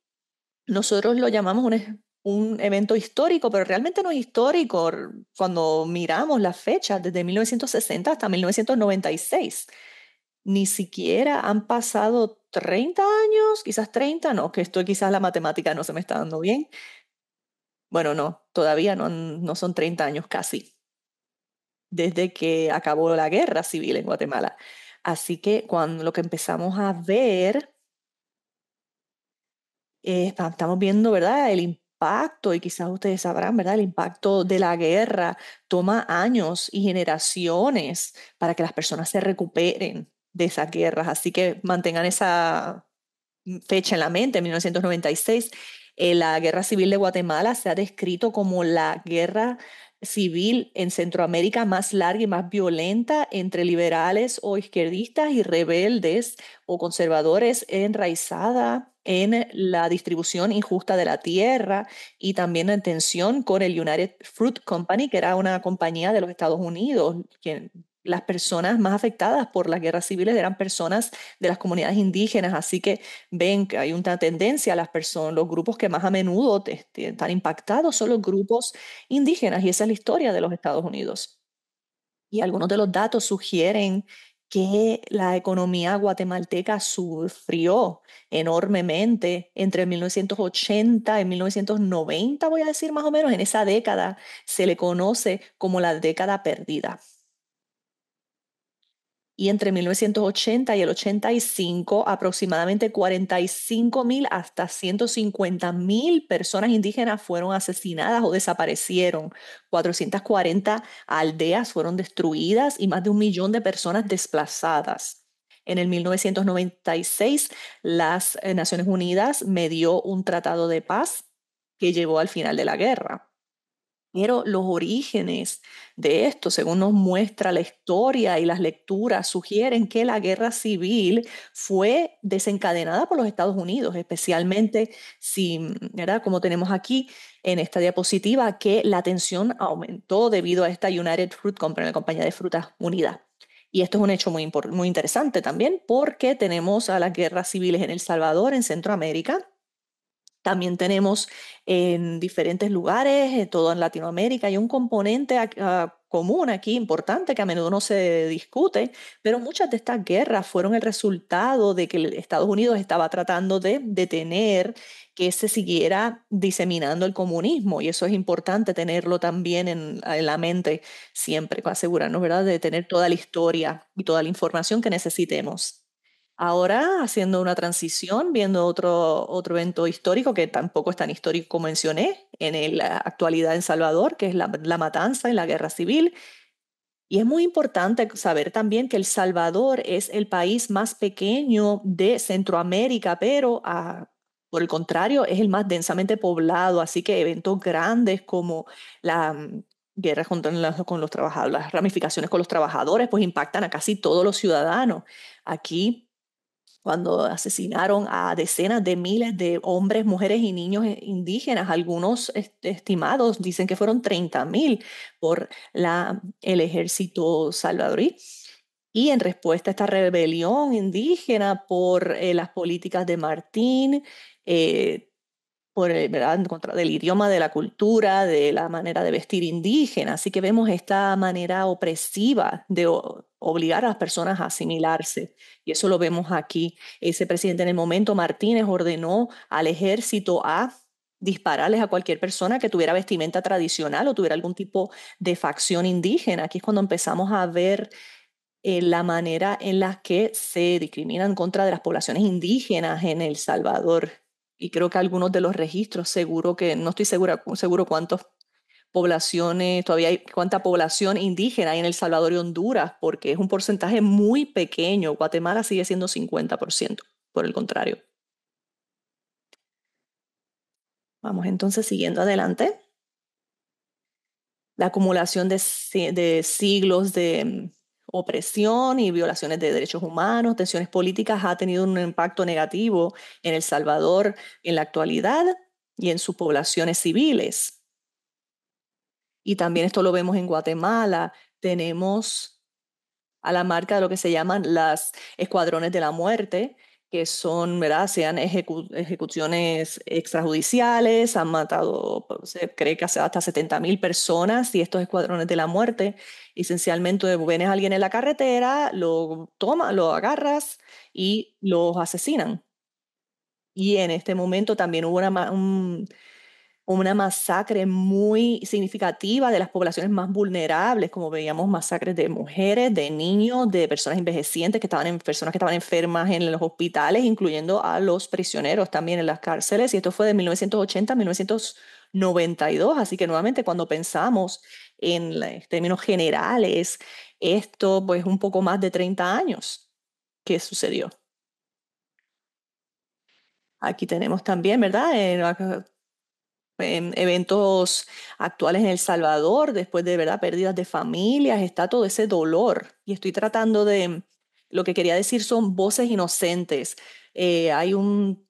nosotros lo llamamos un evento histórico, pero realmente no es histórico cuando miramos las fechas desde 1960 hasta 1996. Ni siquiera han pasado 30 años, quizás 30, no, que esto quizás la matemática no se me está dando bien. Bueno, no, todavía no son 30 años casi, desde que acabó la guerra civil en Guatemala. Así que cuando lo que empezamos a ver, estamos viendo, ¿verdad? El impacto, y quizás ustedes sabrán, ¿verdad? El impacto de la guerra toma años y generaciones para que las personas se recuperen de esas guerras. Así que mantengan esa fecha en la mente, 1996. La guerra civil de Guatemala se ha descrito como la guerra civil en Centroamérica más larga y más violenta entre liberales o izquierdistas y rebeldes o conservadores, enraizada en la distribución injusta de la tierra y también en tensión con el United Fruit Company, que era una compañía de los Estados Unidos. Las personas más afectadas por las guerras civiles eran personas de las comunidades indígenas, así que ven que hay una tendencia a las personas, los grupos que más a menudo están impactados son los grupos indígenas, y esa es la historia de los Estados Unidos. Y algunos de los datos sugieren que la economía guatemalteca sufrió enormemente entre 1980 y 1990, voy a decir más o menos, en esa década se le conoce como la década perdida. Y entre 1980 y el 85, aproximadamente 45.000 hasta 150.000 personas indígenas fueron asesinadas o desaparecieron. 440 aldeas fueron destruidas y más de 1 millón de personas desplazadas. En el 1996, las Naciones Unidas medió un tratado de paz que llevó al final de la guerra. Pero los orígenes de esto, según nos muestra la historia y las lecturas, sugieren que la guerra civil fue desencadenada por los Estados Unidos, especialmente si, ¿verdad? Como tenemos aquí en esta diapositiva, que la tensión aumentó debido a esta United Fruit Company, la compañía de frutas unida. Y esto es un hecho muy interesante también porque tenemos a las guerras civiles en El Salvador, en Centroamérica. También tenemos en diferentes lugares, todo en Latinoamérica, hay un componente común aquí importante que a menudo no se discute, pero muchas de estas guerras fueron el resultado de que Estados Unidos estaba tratando de detener que se siguiera diseminando el comunismo, y eso es importante tenerlo también en la mente siempre, para asegurarnos, ¿verdad?, de tener toda la historia y toda la información que necesitemos. Ahora, haciendo una transición, viendo otro evento histórico que tampoco es tan histórico como mencioné, la actualidad en Salvador, que es la matanza en la guerra civil. Y es muy importante saber también que El Salvador es el país más pequeño de Centroamérica, pero por el contrario es el más densamente poblado, así que eventos grandes como la guerra con los trabajadores, las ramificaciones con los trabajadores, pues impactan a casi todos los ciudadanos. Aquí cuando asesinaron a decenas de miles de hombres, mujeres y niños indígenas. Algunos estimados dicen que fueron 30.000 por el ejército salvadorí. Y en respuesta a esta rebelión indígena por las políticas de Martín, eh, ¿verdad?, en contra del idioma, de la cultura, de la manera de vestir indígena. Así que vemos esta manera opresiva de obligar a las personas a asimilarse. Y eso lo vemos aquí. Ese presidente en el momento, Martínez, ordenó al ejército a dispararles a cualquier persona que tuviera vestimenta tradicional o tuviera algún tipo de facción indígena. Aquí es cuando empezamos a ver la manera en la que se discriminan contra de las poblaciones indígenas en El Salvador. Y creo que algunos de los registros, seguro que, no estoy seguro cuántas poblaciones, todavía hay, cuánta población indígena hay en El Salvador y Honduras, porque es un porcentaje muy pequeño. Guatemala sigue siendo 50%, por el contrario. Vamos entonces siguiendo adelante. La acumulación de siglos de opresión y violaciones de derechos humanos, tensiones políticas, ha tenido un impacto negativo en El Salvador en la actualidad y en sus poblaciones civiles. Y también esto lo vemos en Guatemala. Tenemos a la marca de lo que se llaman las escuadrones de la muerte, que son, ¿verdad?, sean ejecuciones extrajudiciales, han matado, se cree que hasta 70.000 personas, y estos escuadrones de la muerte, esencialmente ves a alguien en la carretera, lo tomas, lo agarras y los asesinan. Y en este momento también hubo una masacre muy significativa de las poblaciones más vulnerables, como veíamos masacres de mujeres, de niños, de personas envejecientes, personas que estaban enfermas en los hospitales, incluyendo a los prisioneros también en las cárceles. Y esto fue de 1980 a 1992. Así que nuevamente cuando pensamos en términos generales, esto pues un poco más de 30 años que sucedió. Aquí tenemos también, ¿verdad? En eventos actuales en El Salvador, después de, ¿verdad?, pérdidas de familias, está todo ese dolor. Y estoy tratando lo que quería decir son voces inocentes. Hay un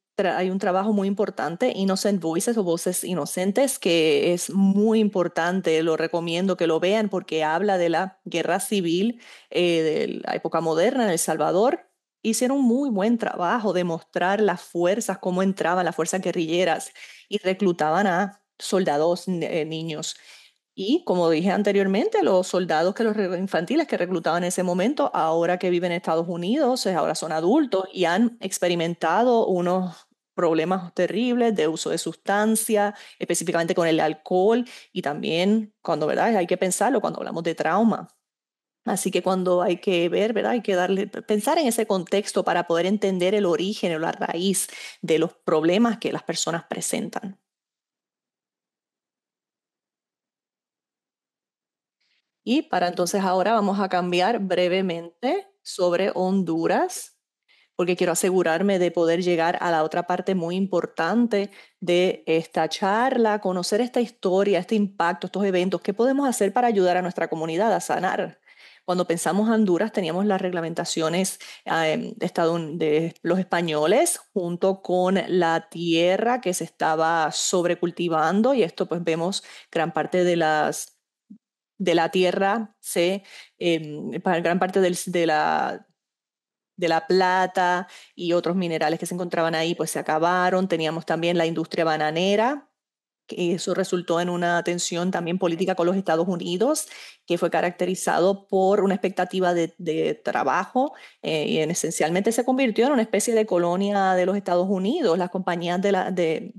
trabajo muy importante, Innocent Voices o Voces Inocentes, que es muy importante. Lo recomiendo que lo vean porque habla de la guerra civil de la época moderna en El Salvador. Hicieron un muy buen trabajo de mostrar las fuerzas, cómo entraban las fuerzas guerrilleras y reclutaban a soldados niños. Y como dije anteriormente, los soldados infantiles que reclutaban en ese momento, ahora que viven en Estados Unidos, ahora son adultos y han experimentado unos problemas terribles de uso de sustancias, específicamente con el alcohol, y también cuando, ¿verdad?, hay que pensarlo cuando hablamos de trauma. Así que cuando hay que ver, ¿verdad?, hay que pensar en ese contexto para poder entender el origen o la raíz de los problemas que las personas presentan. Y para entonces ahora vamos a cambiar brevemente sobre Honduras, porque quiero asegurarme de poder llegar a la otra parte muy importante de esta charla, conocer esta historia, este impacto, estos eventos, qué podemos hacer para ayudar a nuestra comunidad a sanar. Cuando pensamos en Honduras, teníamos las reglamentaciones de los españoles junto con la tierra que se estaba sobrecultivando y esto pues vemos gran parte de la tierra gran parte de la plata y otros minerales que se encontraban ahí, pues se acabaron. Teníamos también la industria bananera, que eso resultó en una tensión también política con los Estados Unidos, que fue caracterizado por una expectativa de trabajo esencialmente se convirtió en una especie de colonia de los Estados Unidos. Las compañías de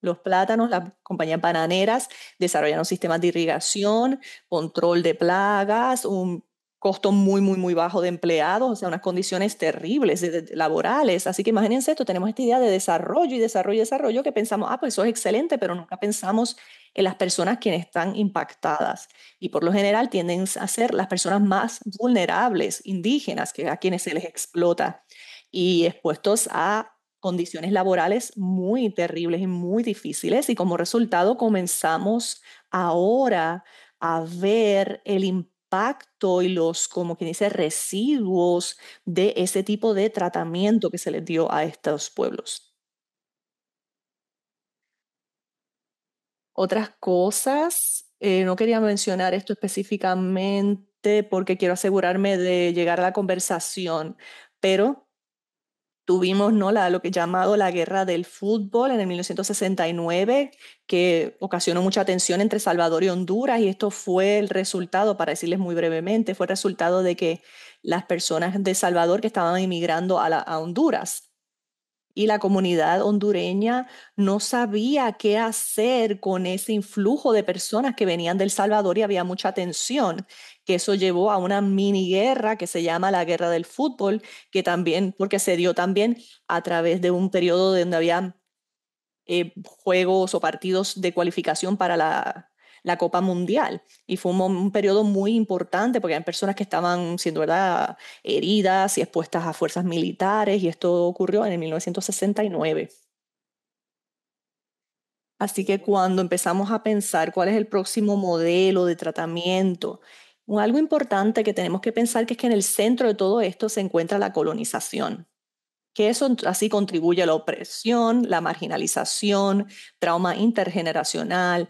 los plátanos, las compañías bananeras desarrollaron sistemas de irrigación, control de plagas, un costo muy, muy, muy bajo de empleados, o sea, unas condiciones terribles laborales. Así que imagínense esto, tenemos esta idea de desarrollo y desarrollo y desarrollo que pensamos, pues eso es excelente, pero nunca pensamos en las personas quienes están impactadas. Y por lo general tienden a ser las personas más vulnerables, indígenas, que a quienes se les explota y expuestos a condiciones laborales muy terribles y muy difíciles y como resultado comenzamos ahora a ver el impacto y los, como quien dice, residuos de ese tipo de tratamiento que se les dio a estos pueblos. Otras cosas, no quería mencionar esto específicamente porque quiero asegurarme de llegar a la conversación, pero tuvimos, ¿no? Lo que he llamado la guerra del fútbol en el 1969, que ocasionó mucha tensión entre Salvador y Honduras, y esto fue el resultado, para decirles muy brevemente, fue el resultado de que las personas de Salvador que estaban emigrando a Honduras y la comunidad hondureña no sabía qué hacer con ese influjo de personas que venían del Salvador y había mucha tensión, que eso llevó a una mini guerra que se llama la guerra del fútbol, que también, porque se dio también a través de un periodo donde había juegos o partidos de cualificación para la Copa Mundial. Y fue un periodo muy importante porque hay personas que estaban siendo, ¿verdad?, heridas y expuestas a fuerzas militares y esto ocurrió en el 1969. Así que cuando empezamos a pensar cuál es el próximo modelo de tratamiento, algo importante que tenemos que pensar que es que en el centro de todo esto se encuentra la colonización, que eso así contribuye a la opresión, la marginalización, trauma intergeneracional,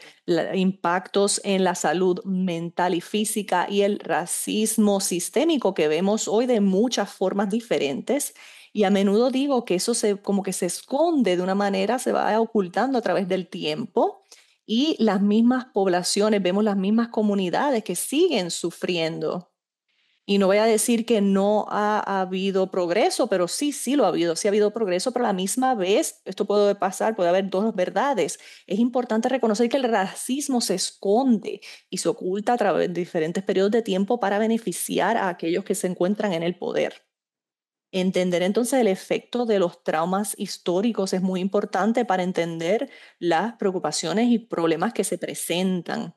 impactos en la salud mental y física y el racismo sistémico que vemos hoy de muchas formas diferentes. Y a menudo digo que eso como que se esconde de una manera, se va ocultando a través del tiempo y las mismas poblaciones, vemos las mismas comunidades que siguen sufriendo y no voy a decir que no ha habido progreso, pero sí, sí lo ha habido, sí ha habido progreso, pero a la misma vez, esto puede pasar, puede haber dos verdades. Es importante reconocer que el racismo se esconde y se oculta a través de diferentes periodos de tiempo para beneficiar a aquellos que se encuentran en el poder. Entender entonces el efecto de los traumas históricos es muy importante para entender las preocupaciones y problemas que se presentan.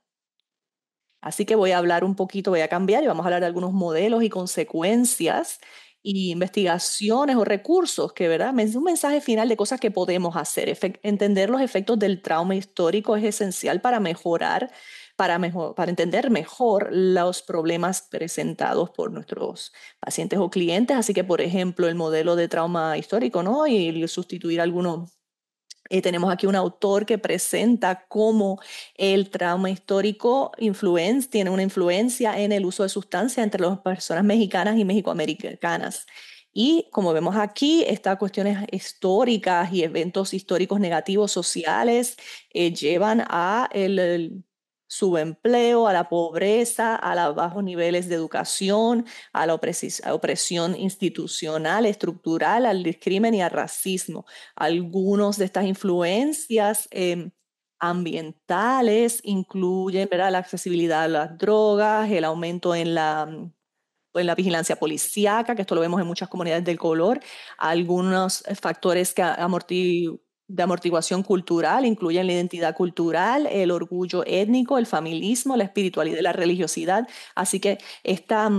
Así que voy a hablar un poquito, voy a cambiar y vamos a hablar de algunos modelos y consecuencias y investigaciones o recursos que, ¿verdad? Es un mensaje final de cosas que podemos hacer. Entender los efectos del trauma histórico es esencial para mejorar, para entender mejor los problemas presentados por nuestros pacientes o clientes. Así que, por ejemplo, el modelo de trauma histórico, ¿no? Y sustituir algunos tenemos aquí un autor que presenta cómo el trauma histórico tiene una influencia en el uso de sustancias entre las personas mexicanas y mexicoamericanas. Y como vemos aquí, estas cuestiones históricas y eventos históricos negativos sociales llevan a el subempleo, a la pobreza, a los bajos niveles de educación, a la opresión institucional, estructural, al discrimen y al racismo. Algunos de estas influencias ambientales incluyen, ¿verdad?, la accesibilidad a las drogas, el aumento en la vigilancia policíaca, que esto lo vemos en muchas comunidades del color, algunos factores de amortiguación cultural incluyen la identidad cultural, el orgullo étnico, el familismo, la espiritualidad y la religiosidad. Así que esta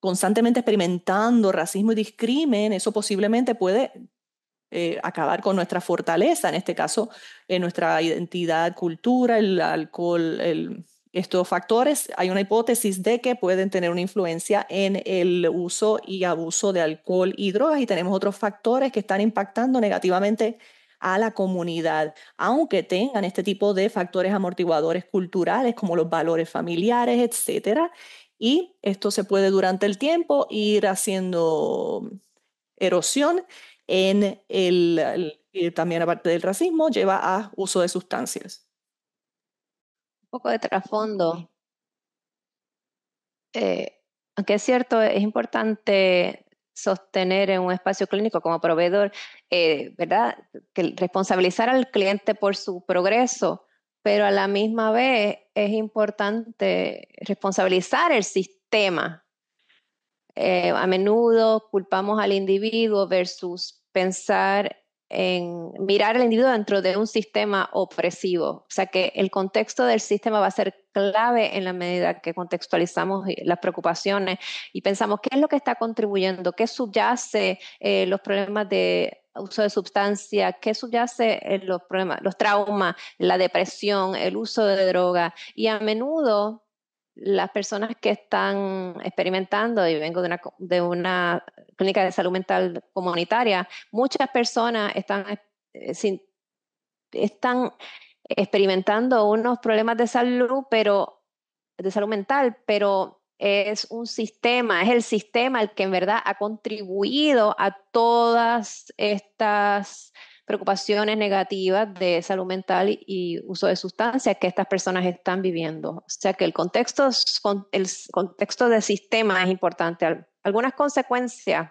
constantemente experimentando racismo y discrimen, eso posiblemente puede acabar con nuestra fortaleza, en este caso, nuestra identidad, cultura, el alcohol, estos factores. Hay una hipótesis de que pueden tener una influencia en el uso y abuso de alcohol y drogas, y tenemos otros factores que están impactando negativamente a la comunidad, aunque tengan este tipo de factores amortiguadores culturales como los valores familiares, etcétera. Y esto se puede durante el tiempo ir haciendo erosión en y también aparte del racismo, lleva a uso de sustancias. Un poco de trasfondo. Aunque es cierto, es importante sostener en un espacio clínico como proveedor, ¿verdad? Que responsabilizar al cliente por su progreso, pero a la misma vez es importante responsabilizar el sistema. A menudo culpamos al individuo versus pensar en mirar al individuo dentro de un sistema opresivo. O sea que el contexto del sistema va a ser clave en la medida que contextualizamos las preocupaciones y pensamos qué es lo que está contribuyendo, qué subyace los problemas de uso de sustancia, qué subyace los problemas, los traumas, la depresión, el uso de droga. Y a menudo las personas que están experimentando, y vengo de una clínica de salud mental comunitaria, muchas personas están experimentando unos problemas de salud mental, pero es un sistema, es el sistema el que en verdad ha contribuido a todas estas preocupaciones negativas de salud mental y uso de sustancias que estas personas están viviendo. O sea que el contexto del sistema es importante. Algunas consecuencias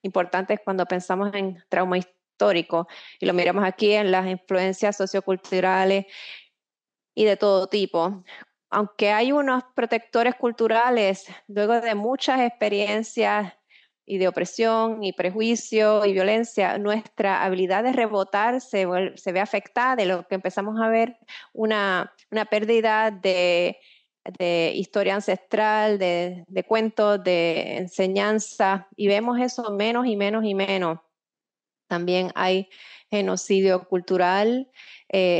importantes cuando pensamos en trauma histórico, y lo miramos aquí en las influencias socioculturales y de todo tipo. Aunque hay unos protectores culturales, luego de muchas experiencias y de opresión y prejuicio y violencia, nuestra habilidad de rebotar se ve afectada, de lo que empezamos a ver una pérdida de historia ancestral, de cuentos, de enseñanza, y vemos eso menos y menos y menos. También hay genocidio cultural,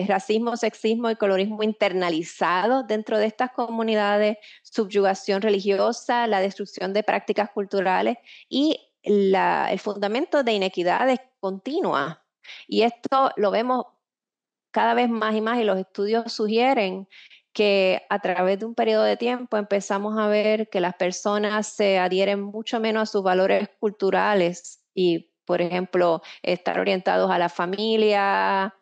racismo, sexismo y colorismo internalizado dentro de estas comunidades, subyugación religiosa, la destrucción de prácticas culturales y el fundamento de inequidades continuas. Y esto lo vemos cada vez más y más, y los estudios sugieren que a través de un periodo de tiempo empezamos a ver que las personas se adhieren mucho menos a sus valores culturales y, por ejemplo, estar orientados a la familia,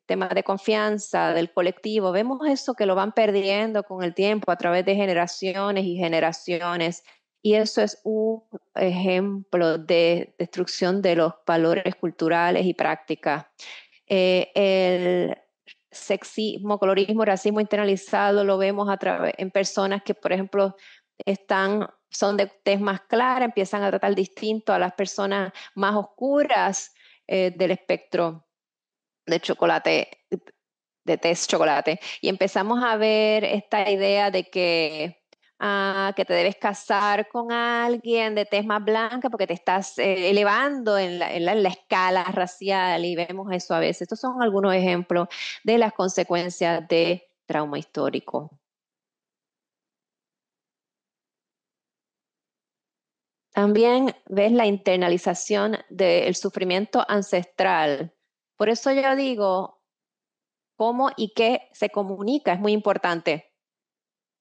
temas de confianza, del colectivo. Vemos eso que lo van perdiendo con el tiempo a través de generaciones y generaciones. Y eso es un ejemplo de destrucción de los valores culturales y prácticas. El sexismo, colorismo, racismo internalizado lo vemos en personas que, por ejemplo, son de tez más clara, empiezan a tratar distinto a las personas más oscuras del espectro de chocolate, de tez chocolate. Y empezamos a ver esta idea de que te debes casar con alguien de tez más blanca porque te estás elevando en la escala racial, y vemos eso a veces. Estos son algunos ejemplos de las consecuencias de trauma histórico. También ves la internalización del sufrimiento ancestral. Por eso yo digo, cómo y qué se comunica es muy importante,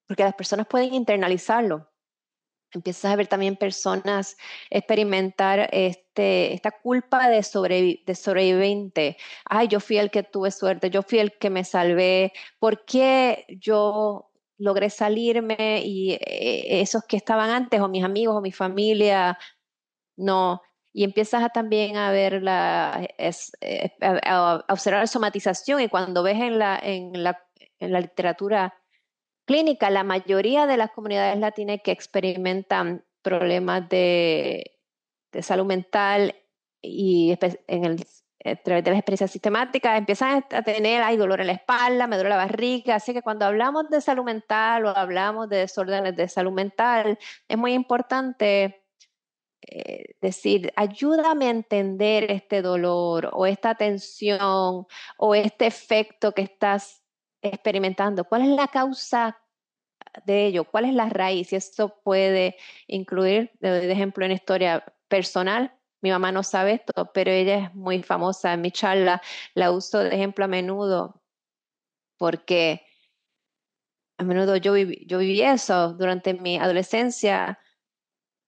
porque las personas pueden internalizarlo. Empiezas a ver también personas experimentar esta culpa de sobreviviente. Ay, yo fui el que tuve suerte, yo fui el que me salvé. ¿Por qué yo logré salirme y esos que estaban antes, o mis amigos o mi familia, no? Y empiezas también a ver a observar la somatización, y cuando ves en la literatura clínica, la mayoría de las comunidades latinas que experimentan problemas de salud mental y a través de las experiencias sistemáticas, empiezan a tener, hay dolor en la espalda, me duele la barriga, así que cuando hablamos de salud mental o hablamos de desórdenes de salud mental, es muy importante decir, ayúdame a entender este dolor o esta tensión o este efecto que estás experimentando. ¿Cuál es la causa de ello? ¿Cuál es la raíz? Y esto puede incluir, le doy de ejemplo, una historia personal. Mi mamá no sabe esto, pero ella es muy famosa en mi charla. La uso de ejemplo a menudo porque a menudo yo viví eso durante mi adolescencia.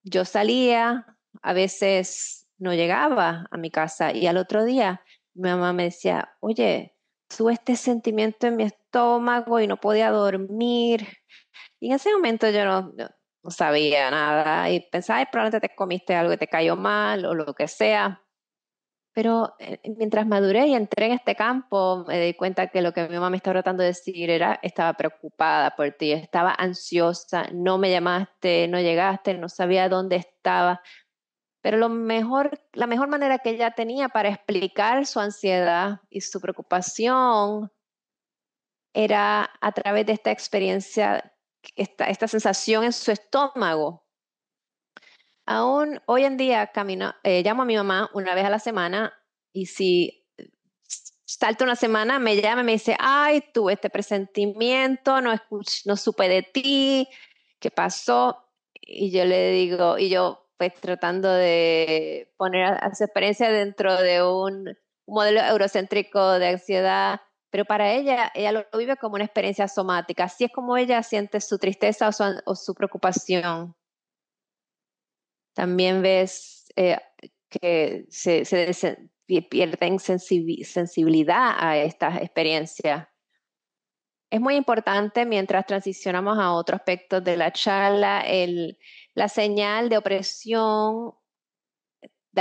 Yo salía, a veces no llegaba a mi casa y al otro día mi mamá me decía, oye, tuve este sentimiento en mi estómago y no podía dormir. Y en ese momento yo no sabía nada y pensaba, "Ay, probablemente te comiste algo y te cayó mal o lo que sea". Pero mientras maduré y entré en este campo, me di cuenta que lo que mi mamá me estaba tratando de decir era, estaba preocupada por ti, estaba ansiosa, no me llamaste, no llegaste, no sabía dónde estaba. Pero la mejor manera que ella tenía para explicar su ansiedad y su preocupación era a través de esta experiencia, esta sensación en su estómago. Aún hoy en día llamo a mi mamá una vez a la semana y si salta una semana me llama y me dice, ay, tuve este presentimiento, no supe de ti, ¿qué pasó? Y yo le digo, y yo pues tratando de poner a su experiencia dentro de un modelo eurocéntrico de ansiedad, pero para ella lo vive como una experiencia somática, así es como ella siente su tristeza o su preocupación. También ves que pierden sensibilidad a estas experiencias. Es muy importante mientras transicionamos a otro aspecto de la charla, la señal de la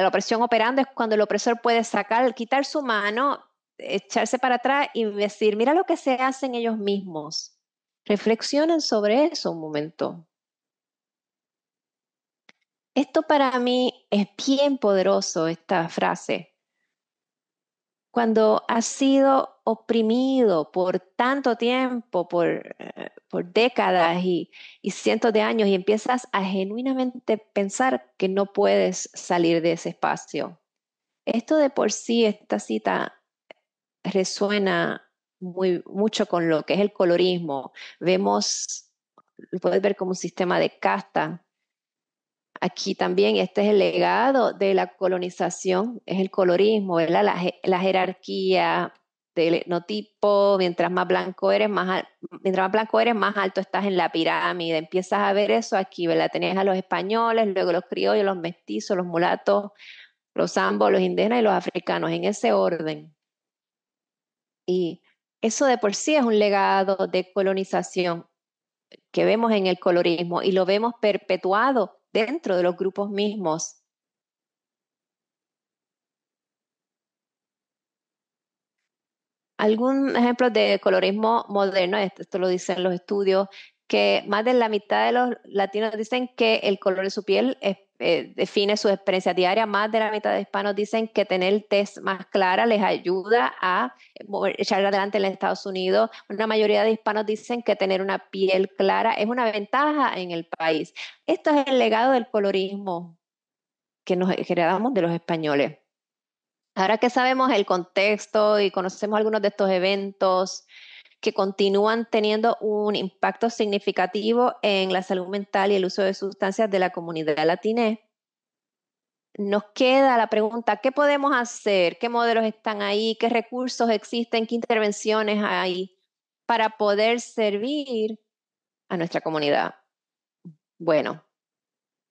opresión operando es cuando el opresor puede quitar su mano, echarse para atrás y decir, mira lo que se hacen ellos mismos. Reflexionen sobre eso un momento. Esto para mí es bien poderoso, esta frase. Cuando has sido oprimido por tanto tiempo, por décadas y cientos de años, y empiezas a genuinamente pensar que no puedes salir de ese espacio. Esto de por sí, esta cita resuena mucho con lo que es el colorismo. Lo puedes ver como un sistema de casta. Aquí también este es el legado de la colonización, es el colorismo, ¿verdad? La jerarquía del etnotipo, mientras más blanco eres, más alto estás en la pirámide. Empiezas a ver eso aquí, ¿verdad? Tenías a los españoles, luego los criollos, los mestizos, los mulatos, los ambos, los indígenas y los africanos, en ese orden. Y eso de por sí es un legado de colonización que vemos en el colorismo y lo vemos perpetuado dentro de los grupos mismos. Algún ejemplo de colorismo moderno, esto lo dicen los estudios, que más de la mitad de los latinos dicen que el color de su piel define su experiencia diaria, más de la mitad de hispanos dicen que tener tez más clara les ayuda a echar adelante en Estados Unidos. Una mayoría de hispanos dicen que tener una piel clara es una ventaja en el país. Esto es el legado del colorismo que nos heredamos de los españoles. Ahora que sabemos el contexto y conocemos algunos de estos eventos que continúan teniendo un impacto significativo en la salud mental y el uso de sustancias de la comunidad latina, nos queda la pregunta, ¿qué podemos hacer? ¿Qué modelos están ahí? ¿Qué recursos existen? ¿Qué intervenciones hay para poder servir a nuestra comunidad? Bueno,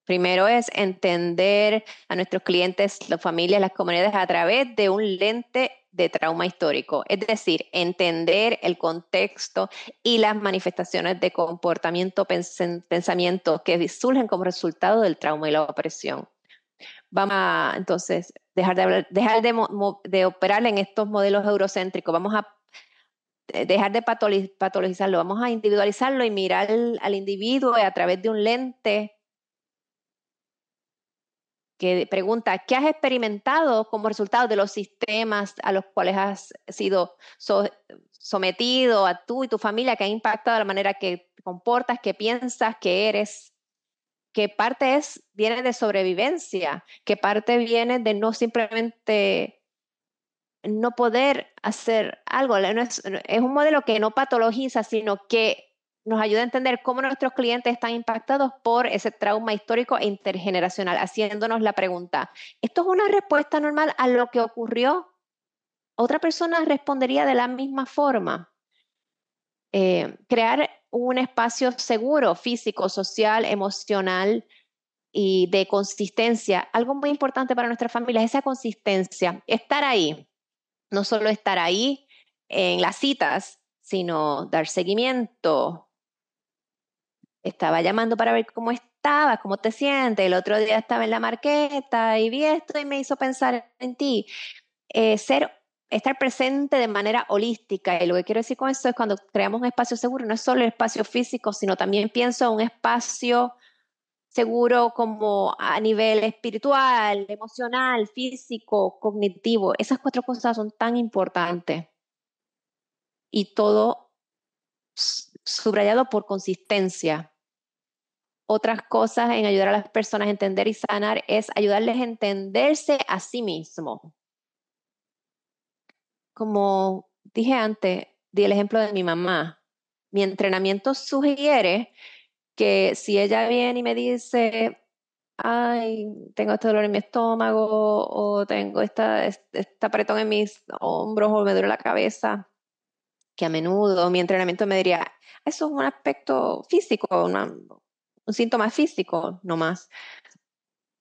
primero es entender a nuestros clientes, las familias, las comunidades a través de un lente de trauma histórico, es decir, entender el contexto y las manifestaciones de comportamiento, pensamiento que surgen como resultado del trauma y la opresión. Vamos a entonces dejar de operar en estos modelos eurocéntricos, vamos a dejar de patologizarlo, vamos a individualizarlo y mirar al individuo a través de un lente que pregunta, ¿qué has experimentado como resultado de los sistemas a los cuales has sido sometido a tú y tu familia, que ha impactado la manera que te comportas, que piensas, que eres? ¿Qué parte viene de sobrevivencia? ¿Qué parte viene de no simplemente no poder hacer algo? Es un modelo que no patologiza, sino que nos ayuda a entender cómo nuestros clientes están impactados por ese trauma histórico e intergeneracional, haciéndonos la pregunta, ¿esto es una respuesta normal a lo que ocurrió? ¿Otra persona respondería de la misma forma? Crear un espacio seguro, físico, social, emocional y de consistencia. Algo muy importante para nuestra familia es esa consistencia, estar ahí, no solo estar ahí en las citas, sino dar seguimiento. Estaba llamando para ver cómo estabas, cómo te sientes. El otro día estaba en la marqueta y vi esto y me hizo pensar en ti. Estar presente de manera holística. Y lo que quiero decir con esto es cuando creamos un espacio seguro, no es solo el espacio físico, sino también pienso en un espacio seguro como a nivel espiritual, emocional, físico, cognitivo. Esas cuatro cosas son tan importantes y todo subrayado por consistencia. Otras cosas en ayudar a las personas a entender y sanar es ayudarles a entenderse a sí mismos. Como dije antes, di el ejemplo de mi mamá. Mi entrenamiento sugiere que si ella viene y me dice, ay, tengo este dolor en mi estómago o tengo esta apretón en mis hombros o me duele la cabeza, que a menudo mi entrenamiento me diría, eso es un aspecto físico, un síntoma físico, no más.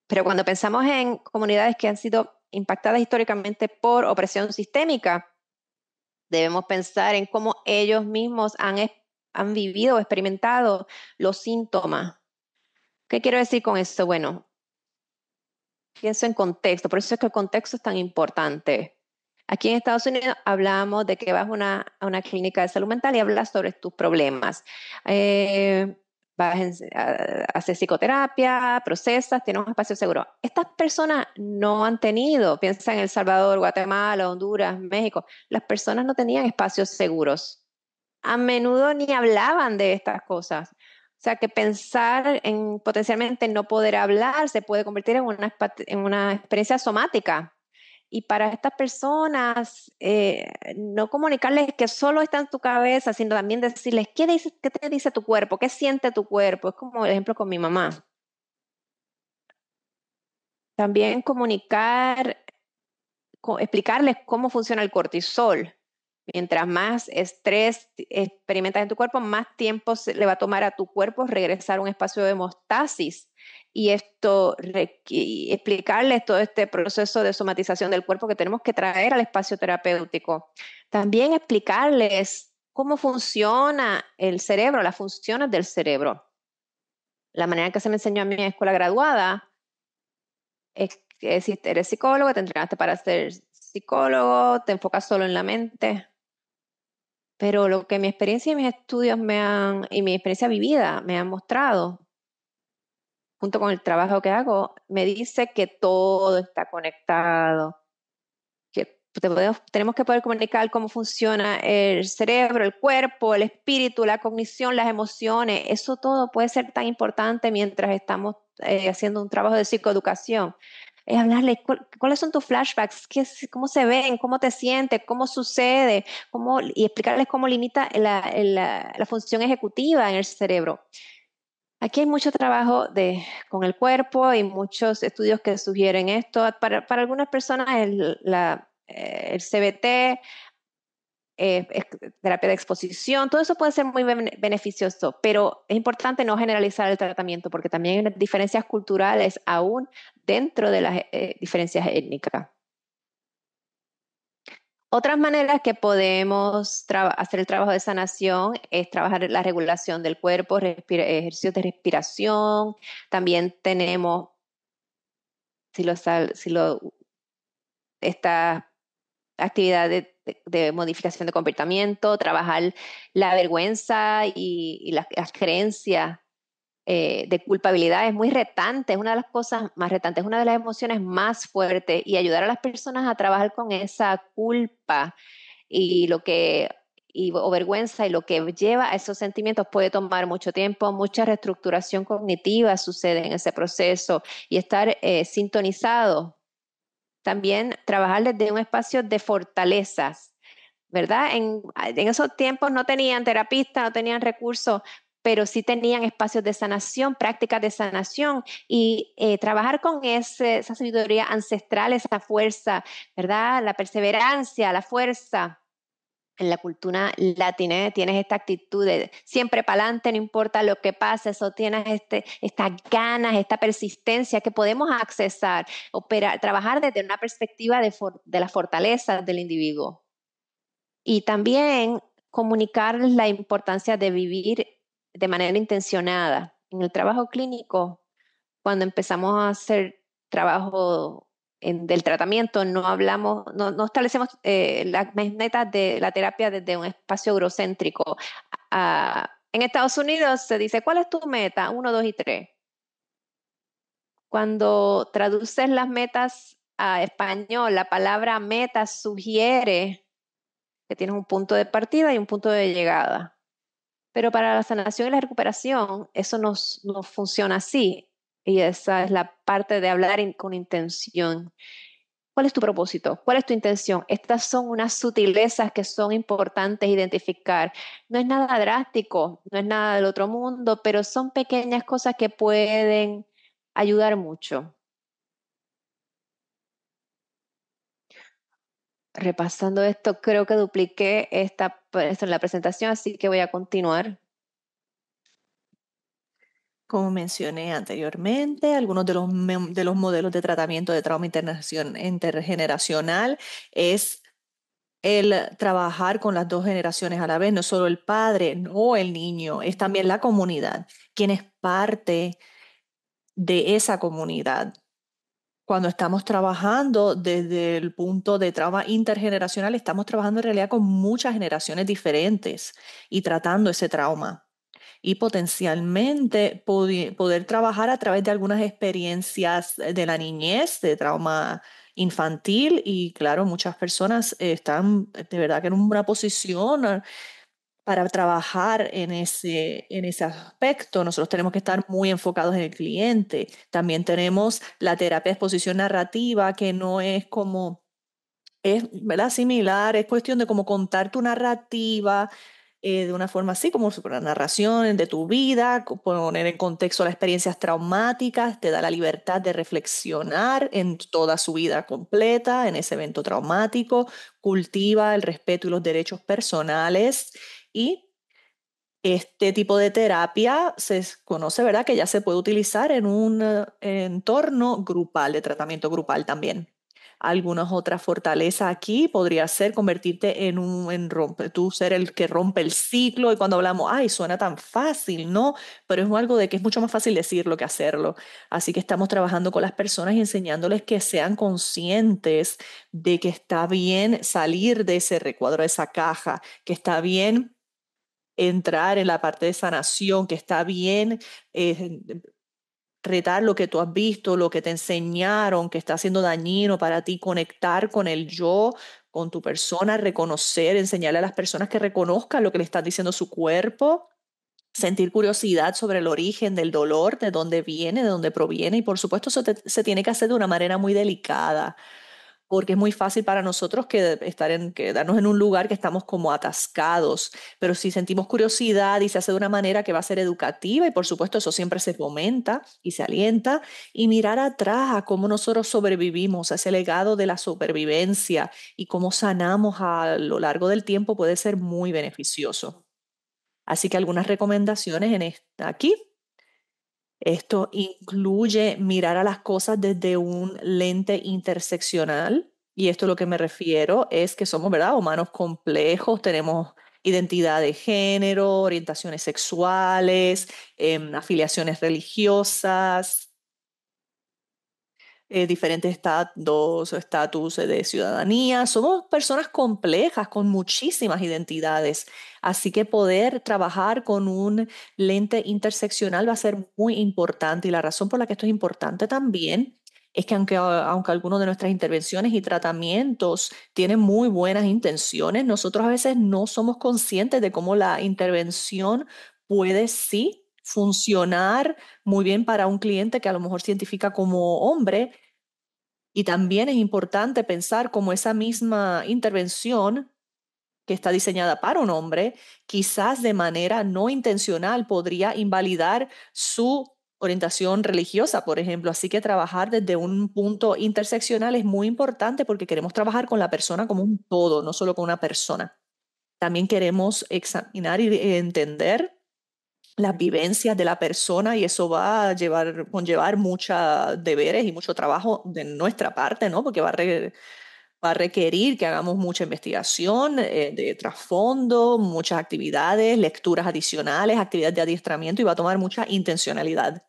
Pero cuando pensamos en comunidades que han sido impactadas históricamente por opresión sistémica, debemos pensar en cómo ellos mismos han vivido o experimentado los síntomas. ¿Qué quiero decir con esto? Bueno, pienso en contexto, por eso es que el contexto es tan importante. Aquí en Estados Unidos hablamos de que vas a una clínica de salud mental y hablas sobre tus problemas. Haces psicoterapia, procesas, tienes un espacio seguro. Estas personas no han tenido, piensa en El Salvador, Guatemala, Honduras, México, las personas no tenían espacios seguros. A menudo ni hablaban de estas cosas. O sea que pensar en potencialmente no poder hablar se puede convertir en una experiencia somática. Y para estas personas, no comunicarles que solo está en tu cabeza, sino también decirles, qué te dice tu cuerpo? ¿Qué siente tu cuerpo? Es como el ejemplo con mi mamá. También explicarles cómo funciona el cortisol. Mientras más estrés experimentas en tu cuerpo, más tiempo le va a tomar a tu cuerpo regresar a un espacio de hemostasis. Y explicarles todo este proceso de somatización del cuerpo que tenemos que traer al espacio terapéutico. También explicarles cómo funciona el cerebro, las funciones del cerebro. La manera que se me enseñó a mí en escuela graduada es que si eres psicólogo, te entrenaste para ser psicólogo, te enfocas solo en la mente. Pero lo que mi experiencia y mis estudios y mi experiencia vivida me han mostrado, junto con el trabajo que hago, me dice que todo está conectado, que tenemos que poder comunicar cómo funciona el cerebro, el cuerpo, el espíritu, la cognición, las emociones. Eso todo puede ser tan importante mientras estamos haciendo un trabajo de psicoeducación. Es hablarle cuáles son tus flashbacks, cómo se ven, cómo te sientes, cómo sucede, y explicarles cómo limita la función ejecutiva en el cerebro. Aquí hay mucho trabajo con el cuerpo y muchos estudios que sugieren esto. Para algunas personas el CBT, es terapia de exposición, todo eso puede ser muy beneficioso, pero es importante no generalizar el tratamiento porque también hay diferencias culturales aún dentro de las diferencias étnicas. Otras maneras que podemos hacer el trabajo de sanación es trabajar la regulación del cuerpo, ejercicios de respiración. También tenemos, esta actividad de modificación de comportamiento, trabajar la vergüenza y las creencias de culpabilidad es muy retante, es una de las cosas más retantes, es una de las emociones más fuertes y ayudar a las personas a trabajar con esa culpa y o vergüenza y lo que lleva a esos sentimientos puede tomar mucho tiempo, mucha reestructuración cognitiva sucede en ese proceso y estar sintonizado. También trabajar desde un espacio de fortalezas, ¿verdad? En esos tiempos no tenían terapistas, no tenían recursos, pero sí tenían espacios de sanación, prácticas de sanación y trabajar con esa sabiduría ancestral, esa fuerza, ¿verdad? La perseverancia, la fuerza. En la cultura latina tienes esta actitud de siempre para adelante, no importa lo que pase, eso tienes estas ganas, esta persistencia que podemos accesar, operar, trabajar desde una perspectiva de la fortaleza del individuo. Y también comunicar la importancia de vivir de manera intencionada. En el trabajo clínico, cuando empezamos a hacer trabajo del tratamiento, no hablamos, no establecemos las metas de la terapia desde un espacio eurocéntrico. En Estados Unidos se dice, ¿cuál es tu meta? Uno, dos y tres. Cuando traduces las metas a español, la palabra meta sugiere que tienes un punto de partida y un punto de llegada. Pero para la sanación y la recuperación, eso no funciona así. Y esa es la parte de hablar con intención. ¿Cuál es tu propósito? ¿Cuál es tu intención? Estas son unas sutilezas que son importantes identificar. No es nada drástico, no es nada del otro mundo, pero son pequeñas cosas que pueden ayudar mucho. Repasando esto, creo que dupliqué esto en la presentación, así que voy a continuar. Como mencioné anteriormente, algunos de los modelos de tratamiento de trauma intergeneracional es el trabajar con las dos generaciones a la vez, no solo el padre o el niño, es también la comunidad, quien es parte de esa comunidad. Cuando estamos trabajando desde el punto de trauma intergeneracional, estamos trabajando en realidad con muchas generaciones diferentes y tratando ese trauma y potencialmente poder trabajar a través de algunas experiencias de la niñez, de trauma infantil y claro, muchas personas están de verdad que en una posición para trabajar en ese aspecto. Nosotros tenemos que estar muy enfocados en el cliente. También tenemos la terapia de exposición narrativa, que no es como es, ¿verdad? Similar, es cuestión de cómo contar tu narrativa de una forma así, como una narración de tu vida, poner en contexto las experiencias traumáticas, te da la libertad de reflexionar en toda su vida completa, en ese evento traumático, cultiva el respeto y los derechos personales y este tipo de terapia conoce, ¿verdad? Que ya se puede utilizar en un entorno grupal, de tratamiento grupal también. Algunas otras fortalezas aquí podría ser convertirte tú ser el que rompe el ciclo y cuando hablamos, ay, suena tan fácil, ¿no? Pero es algo de que es mucho más fácil decirlo que hacerlo. Así que estamos trabajando con las personas y enseñándoles que sean conscientes de que está bien salir de ese recuadro, de esa caja, que está bien entrar en la parte de sanación, que está bien eh, retar lo que tú has visto, lo que te enseñaron, que está siendo dañino para ti, conectar con el yo, con tu persona, reconocer, enseñarle a las personas que reconozcan lo que le está diciendo su cuerpo. Sentir curiosidad sobre el origen del dolor, de dónde viene, de dónde proviene, y por supuesto se tiene que hacer de una manera muy delicada, porque es muy fácil para nosotros quedarnos en un lugar que estamos como atascados, pero si sentimos curiosidad y se hace de una manera que va a ser educativa, y por supuesto eso siempre se fomenta y se alienta, y mirar atrás a cómo nosotros sobrevivimos, a ese legado de la supervivencia y cómo sanamos a lo largo del tiempo puede ser muy beneficioso. Así que algunas recomendaciones aquí. Esto incluye mirar a las cosas desde un lente interseccional, y esto a lo que me refiero es que somos, ¿verdad? Humanos complejos, tenemos identidad de género, orientaciones sexuales, afiliaciones religiosas, diferentes estados o estatus de ciudadanía. Somos personas complejas con muchísimas identidades, así que poder trabajar con un lente interseccional va a ser muy importante y la razón por la que esto es importante también es que aunque algunos de nuestras intervenciones y tratamientos tienen muy buenas intenciones, nosotros a veces no somos conscientes de cómo la intervención puede sí funcionar muy bien para un cliente que a lo mejor se identifica como hombre, y también es importante pensar cómo esa misma intervención que está diseñada para un hombre, quizás de manera no intencional podría invalidar su orientación religiosa, por ejemplo. Así que trabajar desde un punto interseccional es muy importante porque queremos trabajar con la persona como un todo, no solo con una persona. También queremos examinar y entender las vivencias de la persona y eso va a conllevar muchos deberes y mucho trabajo de nuestra parte, ¿no? Porque va a requerir que hagamos mucha investigación de trasfondo, muchas actividades, lecturas adicionales, actividades de adiestramiento y va a tomar mucha intencionalidad.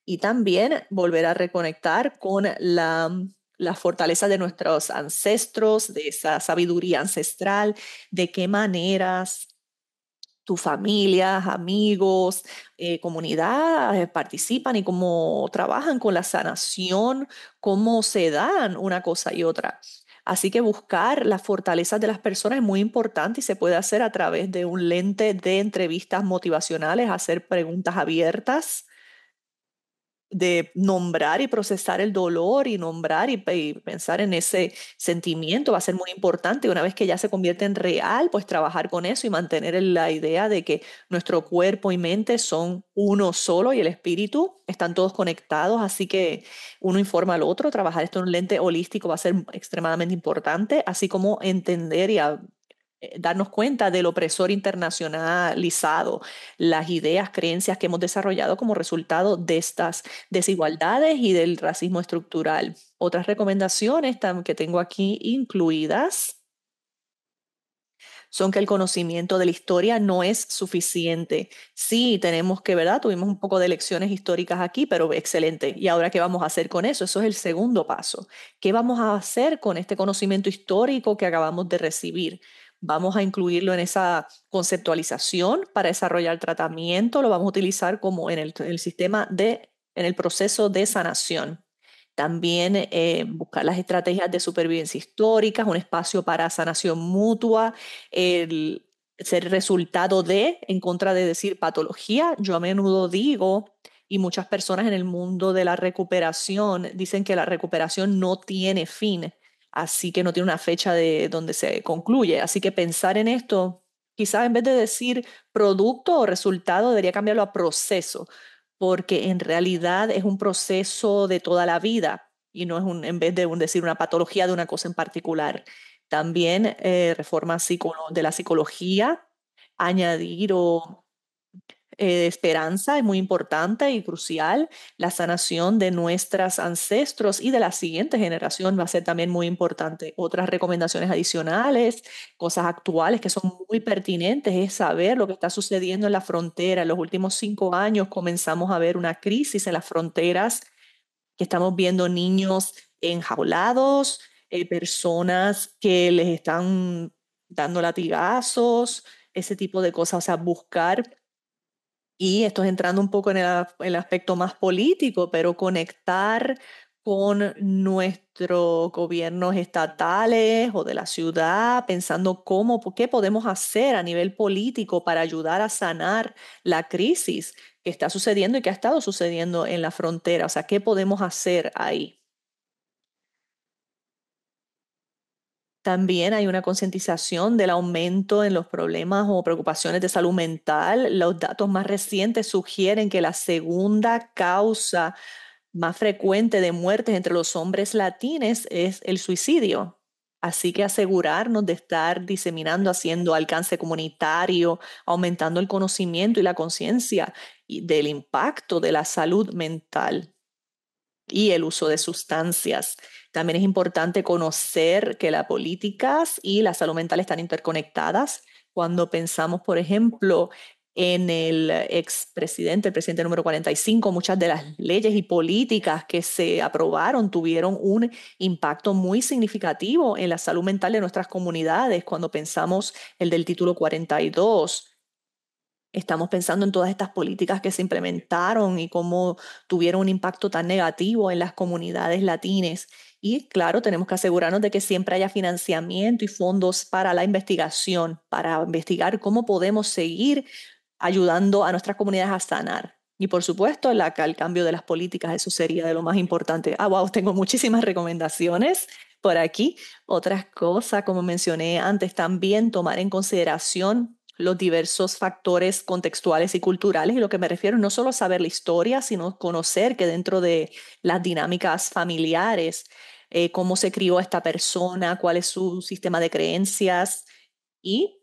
Y también volver a reconectar con la fortaleza de nuestros ancestros, de esa sabiduría ancestral, de qué maneras tu familia, amigos, comunidad participan y cómo trabajan con la sanación, cómo se dan una cosa y otra. Así que buscar las fortalezas de las personas es muy importante y se puede hacer a través de un lente de entrevistas motivacionales, hacer preguntas abiertas de nombrar y procesar el dolor y nombrar y pensar en ese sentimiento va a ser muy importante. Una vez que ya se convierte en real, pues trabajar con eso y mantener la idea de que nuestro cuerpo y mente son uno solo y el espíritu están todos conectados, así que uno informa al otro. Trabajar esto en un lente holístico va a ser extremadamente importante, así como entender darnos cuenta del opresor internacionalizado, las ideas, creencias que hemos desarrollado como resultado de estas desigualdades y del racismo estructural. Otras recomendaciones que tengo aquí incluidas son que el conocimiento de la historia no es suficiente. Sí, tenemos que, ¿verdad? Tuvimos un poco de lecciones históricas aquí, pero excelente. ¿Y ahora qué vamos a hacer con eso? Eso es el segundo paso. ¿Qué vamos a hacer con este conocimiento histórico que acabamos de recibir? Vamos a incluirlo en esa conceptualización para desarrollar tratamiento, lo vamos a utilizar como en el sistema en el proceso de sanación. También buscar las estrategias de supervivencia históricas, un espacio para sanación mutua, el ser resultado de, en contra de decir patología. Yo a menudo digo, y muchas personas en el mundo de la recuperación dicen que la recuperación no tiene fin, así que no tiene una fecha de donde se concluye. Así que pensar en esto, quizás en vez de decir producto o resultado, debería cambiarlo a proceso porque en realidad es un proceso de toda la vida y no es en vez de decir una patología de una cosa en particular. También reforma de la psicología, añadir esperanza es muy importante y crucial. La sanación de nuestros ancestros y de la siguiente generación va a ser también muy importante. Otras recomendaciones adicionales, cosas actuales que son muy pertinentes, es saber lo que está sucediendo en la frontera. En los últimos 5 años comenzamos a ver una crisis en las fronteras, que estamos viendo niños enjaulados, personas que les están dando latigazos, ese tipo de cosas. O sea, buscar y esto es entrando un poco en el aspecto más político, pero conectar con nuestros gobiernos estatales o de la ciudad, pensando qué podemos hacer a nivel político para ayudar a sanar la crisis que está sucediendo y que ha estado sucediendo en la frontera. O sea, ¿qué podemos hacer ahí? También hay una concientización del aumento en los problemas o preocupaciones de salud mental. Los datos más recientes sugieren que la segunda causa más frecuente de muertes entre los hombres latinos es el suicidio. Así que asegurarnos de estar diseminando, haciendo alcance comunitario, aumentando el conocimiento y la conciencia del impacto de la salud mental y el uso de sustancias. También es importante conocer que las políticas y la salud mental están interconectadas. Cuando pensamos, por ejemplo, en el expresidente, el presidente número 45. Muchas de las leyes y políticas que se aprobaron tuvieron un impacto muy significativo en la salud mental de nuestras comunidades. Cuando pensamos el del título 42, estamos pensando en todas estas políticas que se implementaron y cómo tuvieron un impacto tan negativo en las comunidades latinas. Y claro, tenemos que asegurarnos de que siempre haya financiamiento y fondos para la investigación, para investigar cómo podemos seguir ayudando a nuestras comunidades a sanar. Y por supuesto, el cambio de las políticas, eso sería de lo más importante. Ah, wow, tengo muchísimas recomendaciones por aquí. Otras cosas, como mencioné antes, también tomar en consideración los diversos factores contextuales y culturales. Y lo que me refiero no solo a saber la historia, sino conocer que dentro de las dinámicas familiares, cómo se crió esta persona, cuál es su sistema de creencias y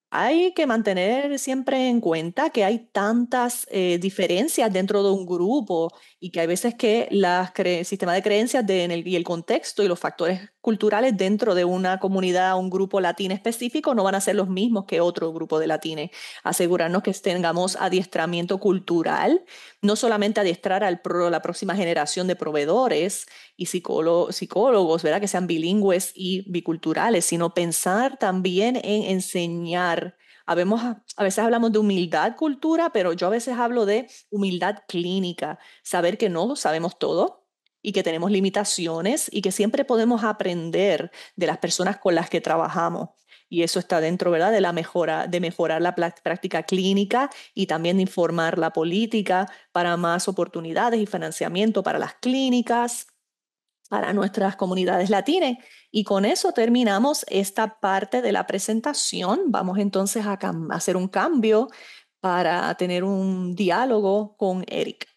hay que mantener siempre en cuenta que hay tantas diferencias dentro de un grupo y que hay veces que el sistema de creencias y el contexto y los factores culturales dentro de una comunidad, un grupo latino específico, no van a ser los mismos que otro grupo de latines. Asegurarnos que tengamos adiestramiento cultural, no solamente adiestrar la próxima generación de proveedores y psicólogos, ¿verdad? Que sean bilingües y biculturales, sino pensar también en enseñar. A veces hablamos de humildad cultura, pero yo a veces hablo de humildad clínica, saber que no sabemos todo y que tenemos limitaciones y que siempre podemos aprender de las personas con las que trabajamos. Y eso está dentro, ¿verdad?, de la mejora, de mejorar la práctica clínica y también de informar la política para más oportunidades y financiamiento para las clínicas, para nuestras comunidades latinas. Y con eso terminamos esta parte de la presentación. Vamos entonces a hacer un cambio para tener un diálogo con Eric.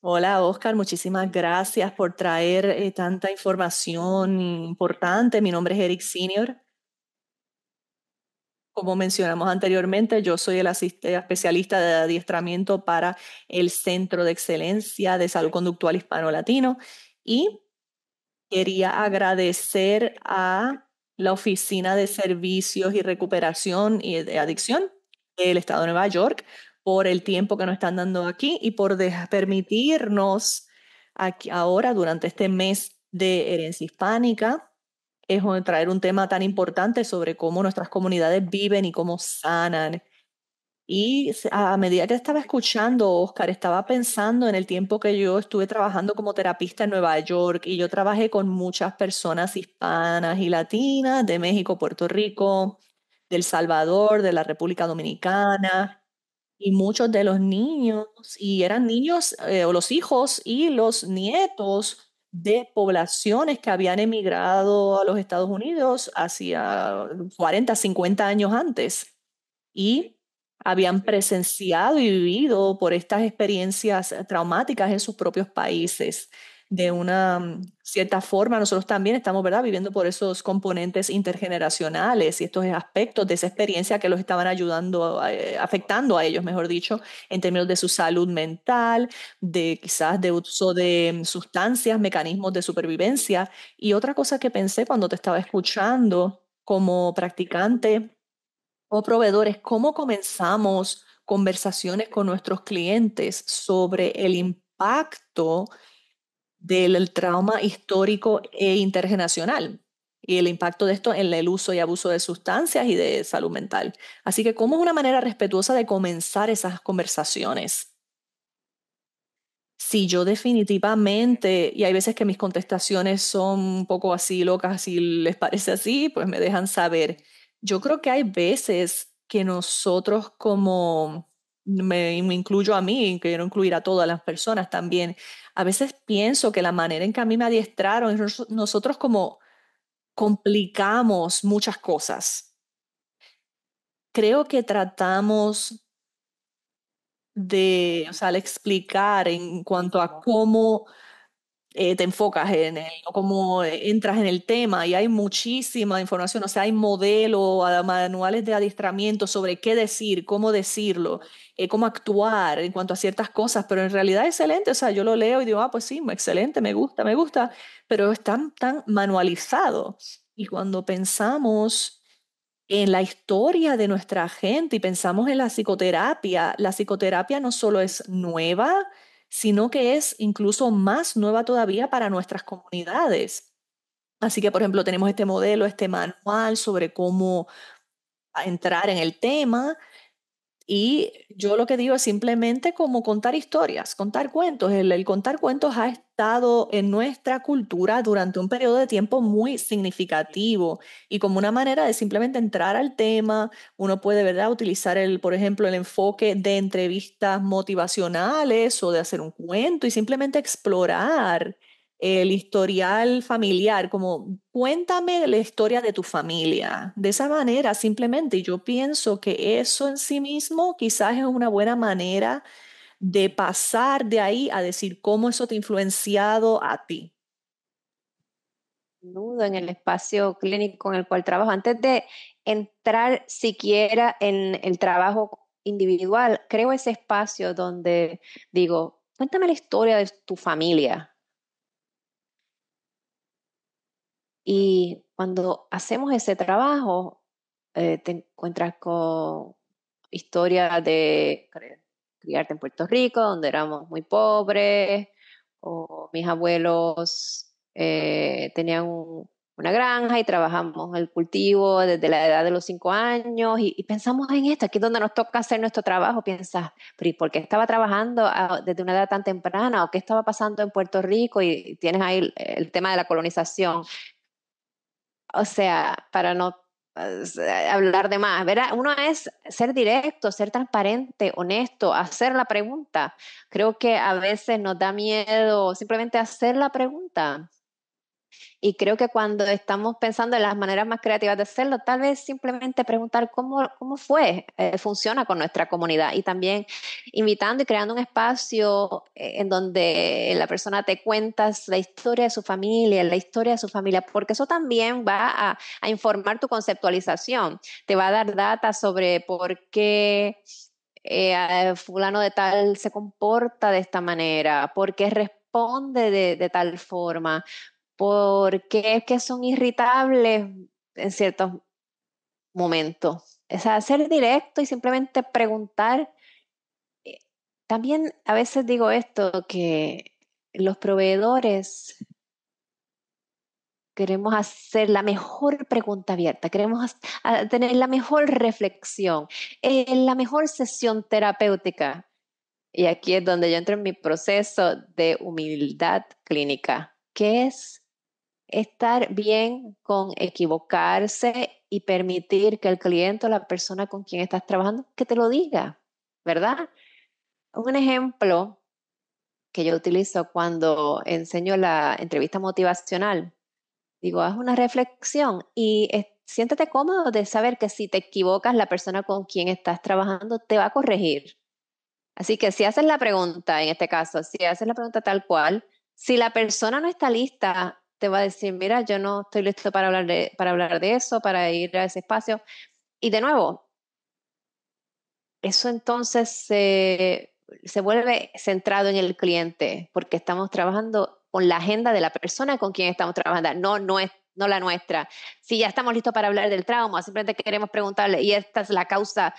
Hola Oscar, muchísimas gracias por traer tanta información importante. Mi nombre es Eric Senior. Como mencionamos anteriormente, yo soy el especialista de adiestramiento para el Centro de Excelencia de Salud Conductual Hispano-Latino y quería agradecer a la Oficina de Servicios y Recuperación y de Adicción del Estado de Nueva York por el tiempo que nos están dando aquí y por permitirnos aquí ahora, durante este mes de herencia hispánica, traer un tema tan importante sobre cómo nuestras comunidades viven y cómo sanan. Y a medida que estaba escuchando, Oscar, estaba pensando en el tiempo que yo estuve trabajando como terapista en Nueva York y yo trabajé con muchas personas hispanas y latinas de México, Puerto Rico, de El Salvador, de la República Dominicana y muchos de los niños, y eran niños o los hijos y los nietos de poblaciones que habían emigrado a los Estados Unidos hacia 40, 50 años antes y habían presenciado y vivido por estas experiencias traumáticas en sus propios países. De una cierta forma, nosotros también estamos, ¿verdad?, viviendo por esos componentes intergeneracionales y estos aspectos de esa experiencia que los estaban ayudando, afectando a ellos, mejor dicho, en términos de su salud mental, de quizás de uso de sustancias, mecanismos de supervivencia. Y otra cosa que pensé cuando te estaba escuchando como practicante o proveedores, ¿cómo comenzamos conversaciones con nuestros clientes sobre el impacto del trauma histórico e intergeneracional y el impacto de esto en el uso y abuso de sustancias y de salud mental? Así que, ¿cómo es una manera respetuosa de comenzar esas conversaciones? Sí, yo definitivamente, y hay veces que mis contestaciones son un poco así locas, si les parece así, pues me dejan saber. Yo creo que hay veces que nosotros como, me incluyo a mí, quiero incluir a todas las personas también, a veces pienso que la manera en que a mí me adiestraron, nosotros como complicamos muchas cosas. Creo que tratamos de, o sea, al explicar en cuanto a cómo te enfocas en él, o cómo entras en el tema y hay muchísima información, o sea, hay modelos, manuales de adiestramiento sobre qué decir, cómo decirlo, cómo actuar en cuanto a ciertas cosas, pero en realidad es excelente, o sea, yo lo leo y digo, ah, pues sí, excelente, me gusta, pero es tan manualizado. Y cuando pensamos en la historia de nuestra gente y pensamos en la psicoterapia no solo es nueva, sino que es incluso más nueva todavía para nuestras comunidades. Así que, por ejemplo, tenemos este modelo, este manual sobre cómo entrar en el tema. Y yo lo que digo es simplemente como contar historias, contar cuentos. El contar cuentos ha estado en nuestra cultura durante un periodo de tiempo muy significativo y como una manera de simplemente entrar al tema, uno puede, ¿verdad?, utilizar por ejemplo, el enfoque de entrevistas motivacionales o de hacer un cuento y simplemente explorar el historial familiar, como cuéntame la historia de tu familia. De esa manera, simplemente, y yo pienso que eso en sí mismo quizás es una buena manera de pasar de ahí a decir cómo eso te ha influenciado a ti. Nudo en el espacio clínico en el cual trabajo. Antes de entrar siquiera en el trabajo individual, creo ese espacio donde digo, cuéntame la historia de tu familia. Y cuando hacemos ese trabajo, te encuentras con historias de criarte en Puerto Rico, donde éramos muy pobres, o mis abuelos tenían una granja y trabajamos el cultivo desde la edad de los 5 años y pensamos en esto, aquí es donde nos toca hacer nuestro trabajo, piensas, pero ¿y por qué estaba trabajando desde una edad tan temprana? ¿O qué estaba pasando en Puerto Rico? Y tienes ahí el tema de la colonización. O sea, para no hablar de más, ¿verdad? Uno es ser directo, ser transparente, honesto, hacer la pregunta. Creo que a veces nos da miedo simplemente hacer la pregunta. Y creo que cuando estamos pensando en las maneras más creativas de hacerlo, tal vez simplemente preguntar cómo fue, funciona con nuestra comunidad y también invitando y creando un espacio en donde la persona te cuenta la historia de su familia, la historia de su familia, porque eso también va a informar tu conceptualización, te va a dar data sobre por qué fulano de tal se comporta de esta manera, por qué responde de tal forma, porque es que son irritables en ciertos momentos. O sea, ser directo y simplemente preguntar. Eh, También a veces digo esto, que los proveedores queremos hacer la mejor pregunta abierta, queremos tener la mejor reflexión, la mejor sesión terapéutica. Y aquí es donde yo entro en mi proceso de humildad clínica, que es estar bien con equivocarse y permitir que el cliente o la persona con quien estás trabajando que te lo diga, ¿verdad? Un ejemplo que yo utilizo cuando enseño la entrevista motivacional, digo, haz una reflexión y siéntete cómodo de saber que si te equivocas, la persona con quien estás trabajando te va a corregir. Así que si haces la pregunta, en este caso, si haces la pregunta tal cual, si la persona no está lista, te va a decir, mira, yo no estoy listo para hablar de eso, para ir a ese espacio. Y de nuevo, eso entonces se vuelve centrado en el cliente, porque estamos trabajando con la agenda de la persona con quien estamos trabajando, no la nuestra. Si ya estamos listos para hablar del trauma, simplemente queremos preguntarle, y esta es la causa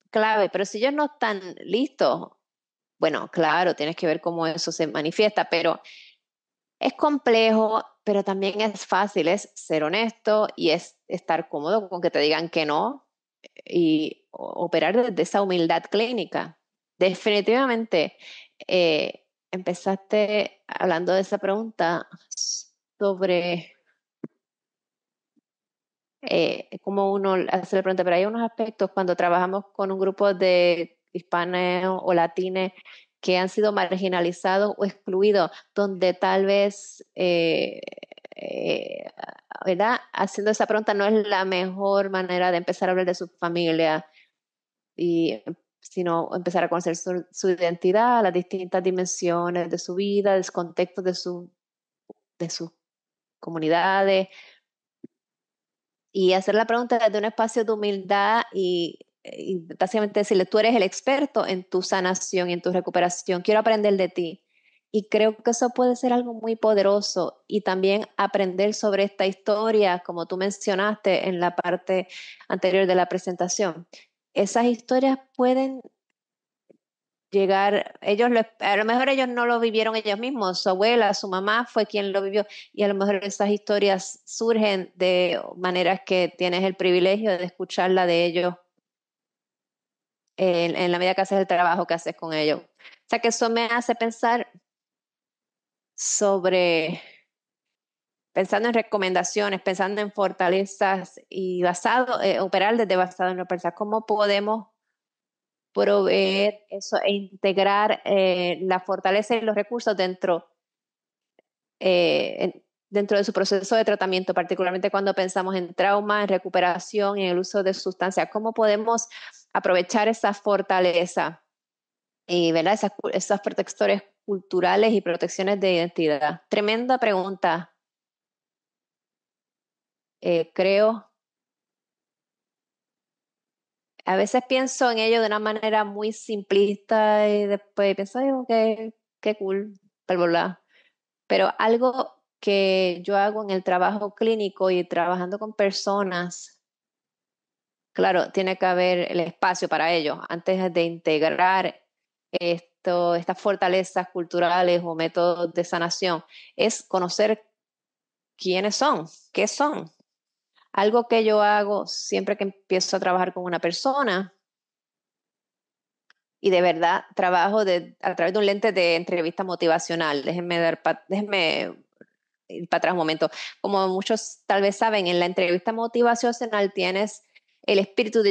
clave, pero si ellos no están listos, bueno, claro, tienes que ver cómo eso se manifiesta, pero es complejo, pero también es fácil, es ser honesto y es estar cómodo con que te digan que no y operar desde esa humildad clínica. Definitivamente, empezaste hablando de esa pregunta sobre cómo uno hace la pregunta, pero hay unos aspectos cuando trabajamos con un grupo de hispanos o latines que han sido marginalizados o excluidos, donde tal vez, eh, ¿verdad? Haciendo esa pregunta no es la mejor manera de empezar a hablar de su familia, sino empezar a conocer su identidad, las distintas dimensiones de su vida, de su contexto, de sus comunidades y hacer la pregunta desde un espacio de humildad y básicamente decirle, tú eres el experto en tu sanación y en tu recuperación, quiero aprender de ti. Y creo que eso puede ser algo muy poderoso y también aprender sobre esta historia, como tú mencionaste en la parte anterior de la presentación. Esas historias pueden llegar, a lo mejor ellos no lo vivieron ellos mismos, su abuela, su mamá fue quien lo vivió y a lo mejor esas historias surgen de maneras que tienes el privilegio de escucharla de ellos en la medida que haces el trabajo que haces con ellos. O sea que eso me hace pensar sobre, pensando en recomendaciones, pensando en fortalezas y operar desde basado en lo personal, cómo podemos proveer eso e integrar la fortaleza y los recursos dentro de su proceso de tratamiento, particularmente cuando pensamos en trauma, en recuperación y en el uso de sustancias. ¿Cómo podemos aprovechar esa fortaleza y, ¿verdad? Esas protectores culturales y protecciones de identidad? Tremenda pregunta, creo. A veces pienso en ello de una manera muy simplista y después pienso, "Ay, qué cool, bla". Pero algo que yo hago en el trabajo clínico y trabajando con personas, claro, tiene que haber el espacio para ello antes de integrar estas fortalezas culturales o métodos de sanación, es conocer quiénes son, qué son. Algo que yo hago siempre que empiezo a trabajar con una persona y de verdad trabajo a través de un lente de entrevista motivacional. Déjenme ir para atrás un momento. Como muchos tal vez saben, en la entrevista motivacional tienes el espíritu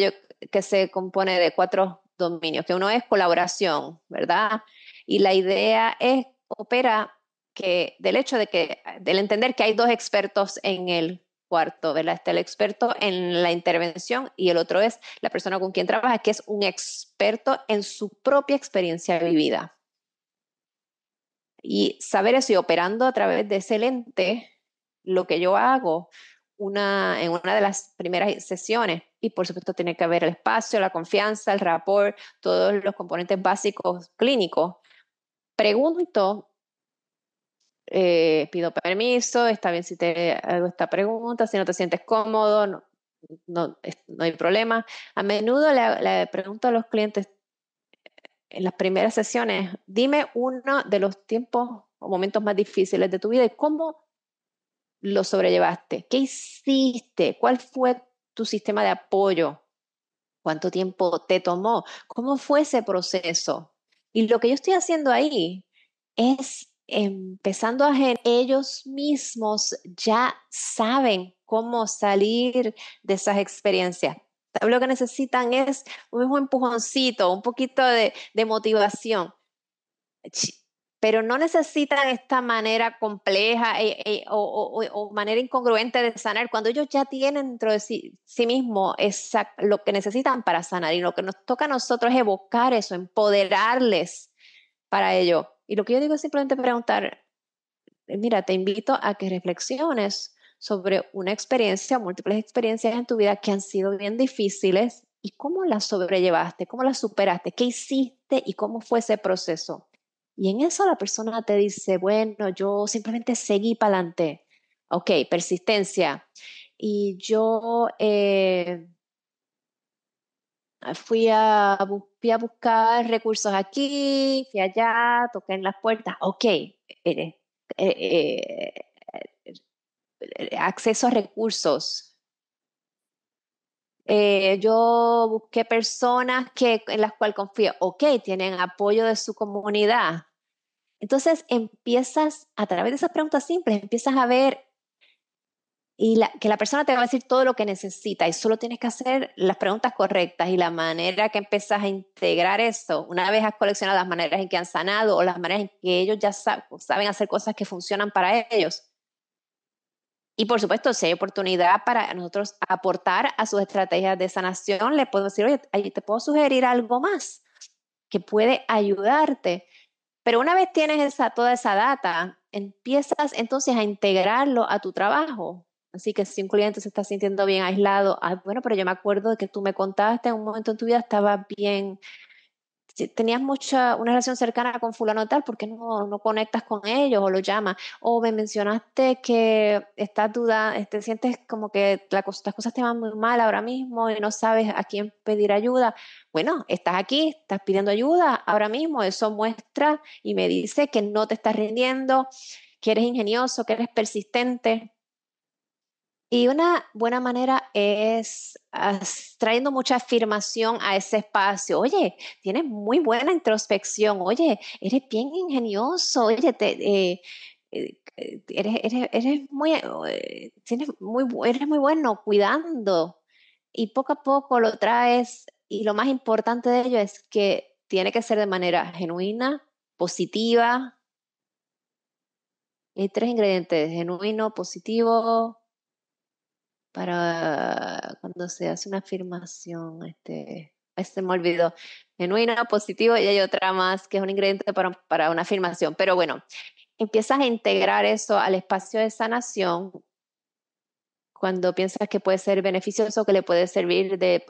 que se compone de cuatro dominios, que uno es colaboración, ¿verdad? Y la idea opera del hecho del entender que hay dos expertos en el cuarto, ¿verdad? Está el experto en la intervención y el otro es la persona con quien trabaja, que es un experto en su propia experiencia vivida. Y saber eso y operando a través de ese lente, lo que yo hago en una de las primeras sesiones, y por supuesto tiene que haber el espacio, la confianza, el rapport, todos los componentes básicos clínicos. Pregunto, pido permiso, está bien si te hago esta pregunta, si no te sientes cómodo, no hay problema. A menudo le pregunto a los clientes en las primeras sesiones, dime uno de los tiempos o momentos más difíciles de tu vida y cómo lo sobrellevaste. ¿Qué hiciste? ¿Cuál fue tu sistema de apoyo? ¿Cuánto tiempo te tomó? ¿Cómo fue ese proceso? Y lo que yo estoy haciendo ahí es empezando ellos mismos ya saben cómo salir de esas experiencias. Lo que necesitan es un empujoncito, un poquito de motivación, pero no necesitan esta manera compleja o manera incongruente de sanar cuando ellos ya tienen dentro de sí mismos lo que necesitan para sanar. Y lo que nos toca a nosotros es evocar eso, empoderarles para ello. Y lo que yo digo es simplemente preguntar, mira, te invito a que reflexiones sobre una experiencia, múltiples experiencias en tu vida que han sido bien difíciles y cómo las sobrellevaste, cómo las superaste, qué hiciste y cómo fue ese proceso. Y en eso la persona te dice, bueno, yo simplemente seguí para adelante. Ok, persistencia. Y yo fui a buscar recursos aquí, fui allá, toqué en las puertas. Ok, eh, acceso a recursos. Yo busqué personas en las cuales confío. Ok, tienen apoyo de su comunidad. Entonces empiezas, a través de esas preguntas simples, empiezas a ver que la persona te va a decir todo lo que necesita y solo tienes que hacer las preguntas correctas y la manera que empiezas a integrar eso, una vez has coleccionado las maneras en que han sanado o las maneras en que ellos ya saben hacer cosas que funcionan para ellos. Y por supuesto, si hay oportunidad para nosotros aportar a sus estrategias de sanación, le puedo decir, oye, ahí te puedo sugerir algo más que puede ayudarte. Pero una vez tienes toda esa data, empiezas entonces a integrarlo a tu trabajo. Así que si un cliente se está sintiendo bien aislado, bueno, pero yo me acuerdo de que tú me contaste en un momento en tu vida estaba bien, si tenías una relación cercana con fulano tal, ¿por qué no conectas con ellos o lo llamas? O me mencionaste que estás te sientes como que las cosas te van muy mal ahora mismo y no sabes a quién pedir ayuda. Bueno, estás aquí, estás pidiendo ayuda ahora mismo, eso muestra y me dice que no te estás rindiendo, que eres ingenioso, que eres persistente. Y una buena manera es trayendo mucha afirmación a ese espacio. Oye, tienes muy buena introspección. Oye, eres bien ingenioso. Oye, eres muy, eres muy bueno cuidando. Y poco a poco lo traes. Y lo más importante de ello es que tiene que ser de manera genuina, positiva. Hay tres ingredientes: genuino, positivo, para cuando se hace una afirmación, se me olvidó, genuino, positivo, y hay otra más que es un ingrediente para una afirmación. Pero bueno, empiezas a integrar eso al espacio de sanación cuando piensas que puede ser beneficioso, que le puede servir de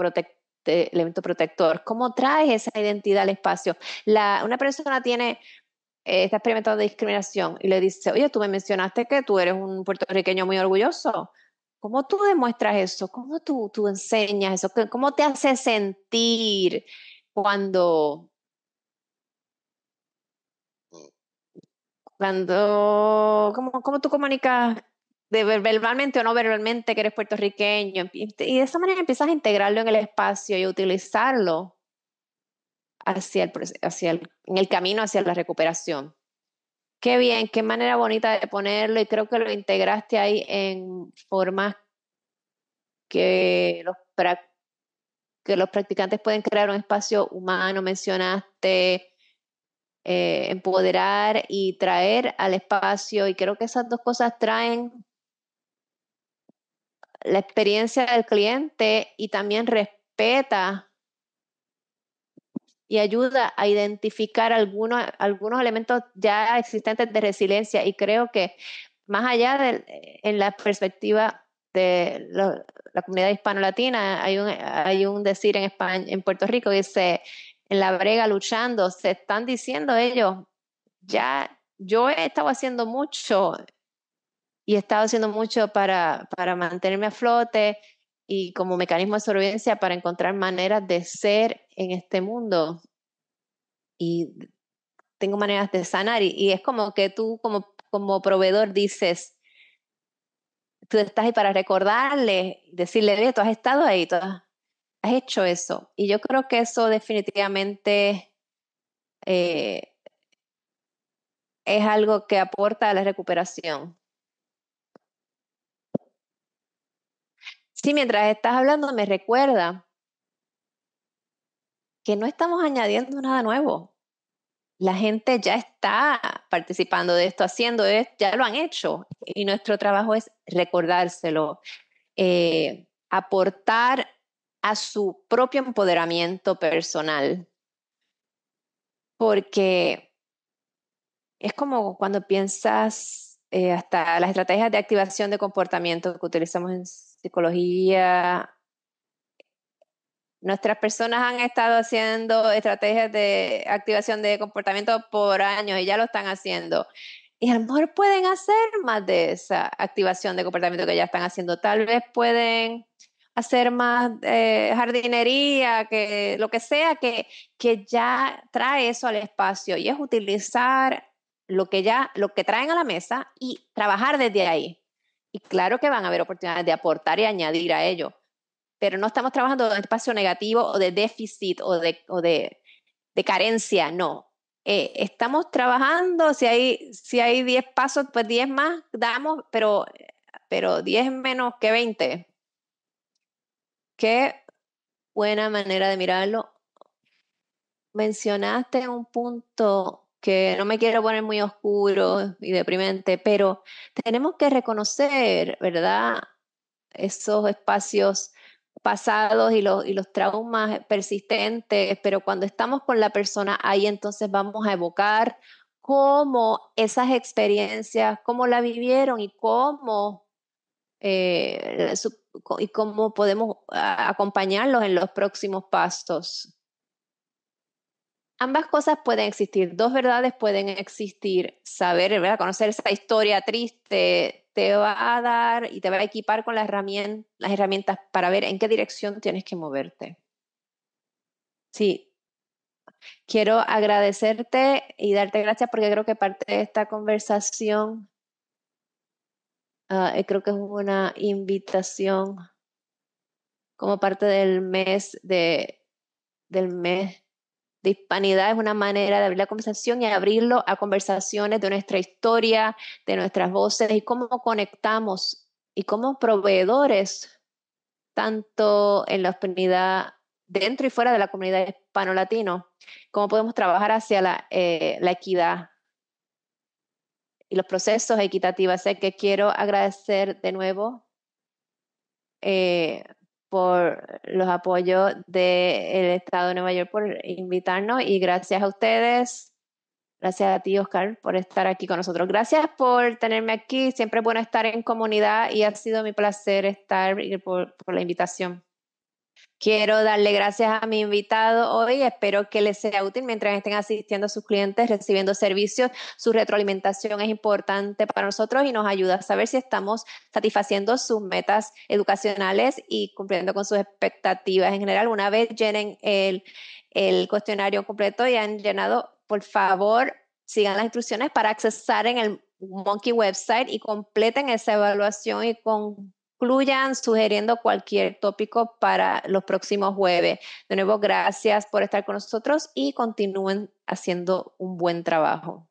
elemento protector. ¿Cómo traes esa identidad al espacio? Una persona está experimentando discriminación y le dice, oye, tú me mencionaste que tú eres un puertorriqueño muy orgulloso. ¿Cómo tú demuestras eso? ¿Cómo tú enseñas eso? ¿Cómo te hace sentir cuando, cómo tú comunicas verbalmente o no verbalmente que eres puertorriqueño? Y de esa manera empiezas a integrarlo en el espacio y utilizarlo en el camino hacia la recuperación. Qué bien, qué manera bonita de ponerlo, y creo que lo integraste ahí en formas que que los practicantes pueden crear un espacio humano. Mencionaste empoderar y traer al espacio, y creo que esas dos cosas traen la experiencia del cliente y también respeta y ayuda a identificar algunos elementos ya existentes de resiliencia. Y creo que más allá en la perspectiva de la comunidad hispano-latina, hay un decir en España, en Puerto Rico, que dice, en la brega luchando, se están diciendo ellos, ya yo he estado haciendo mucho y he estado haciendo mucho para mantenerme a flote y como mecanismo de sobrevivencia para encontrar maneras de ser en este mundo. Y tengo maneras de sanar, y es como que tú como proveedor dices, tú estás ahí para recordarle, decirle, "Oye, tú has estado ahí, has hecho eso". Y yo creo que eso definitivamente eh, es algo que aporta a la recuperación. Sí, mientras estás hablando me recuerda que no estamos añadiendo nada nuevo. La gente ya está participando de esto, ya lo han hecho, y nuestro trabajo es recordárselo, aportar a su propio empoderamiento personal, porque es como cuando piensas hasta las estrategias de activación de comportamiento que utilizamos en psicología. Nuestras personas han estado haciendo estrategias de activación de comportamiento por años y ya lo están haciendo. Y a lo mejor pueden hacer más de esa activación de comportamiento que ya están haciendo. Tal vez pueden hacer más jardinería, que lo que sea que ya trae eso al espacio, y es utilizar lo que traen a la mesa y trabajar desde ahí. Y claro que van a haber oportunidades de aportar y añadir a ello, pero no estamos trabajando en un espacio negativo o de déficit de carencia, no. Estamos trabajando, si hay 10 pasos, pues 10 más damos, pero 10 menos que 20. Qué buena manera de mirarlo. Mencionaste un punto que no me quiero poner muy oscuro y deprimente, pero tenemos que reconocer, ¿verdad? Esos espacios pasados y los traumas persistentes, pero cuando estamos con la persona ahí, entonces vamos a evocar cómo esas experiencias, cómo la vivieron y y cómo podemos acompañarlos en los próximos pasos. Ambas cosas pueden existir, dos verdades pueden existir. Saber, ¿verdad? Conocer esa historia triste te va a dar y te va a equipar con las herramientas para ver en qué dirección tienes que moverte. Sí, quiero agradecerte y darte gracias porque creo que parte de esta conversación, creo que es una invitación como parte del mes de hispanidad, es una manera de abrir la conversación y abrirlo a conversaciones de nuestra historia, de nuestras voces y cómo conectamos y cómo proveedores, tanto en la comunidad, dentro y fuera de la comunidad hispano-latino, cómo podemos trabajar hacia la equidad y los procesos equitativos. Así que quiero agradecer de nuevo eh, por los apoyos del Estado de Nueva York por invitarnos y gracias a ustedes. Gracias a ti, Oscar, por estar aquí con nosotros. Gracias por tenerme aquí. Siempre es bueno estar en comunidad y ha sido mi placer estar y por la invitación. Quiero darle gracias a mi invitado hoy. Espero que les sea útil mientras estén asistiendo a sus clientes, recibiendo servicios. Su retroalimentación es importante para nosotros y nos ayuda a saber si estamos satisfaciendo sus metas educacionales y cumpliendo con sus expectativas en general. Una vez llenen el cuestionario completo y han llenado, por favor, sigan las instrucciones para accesar en el Monkey website y completen esa evaluación y concluyan sugiriendo cualquier tópico para los próximos jueves. De nuevo, gracias por estar con nosotros y continúen haciendo un buen trabajo.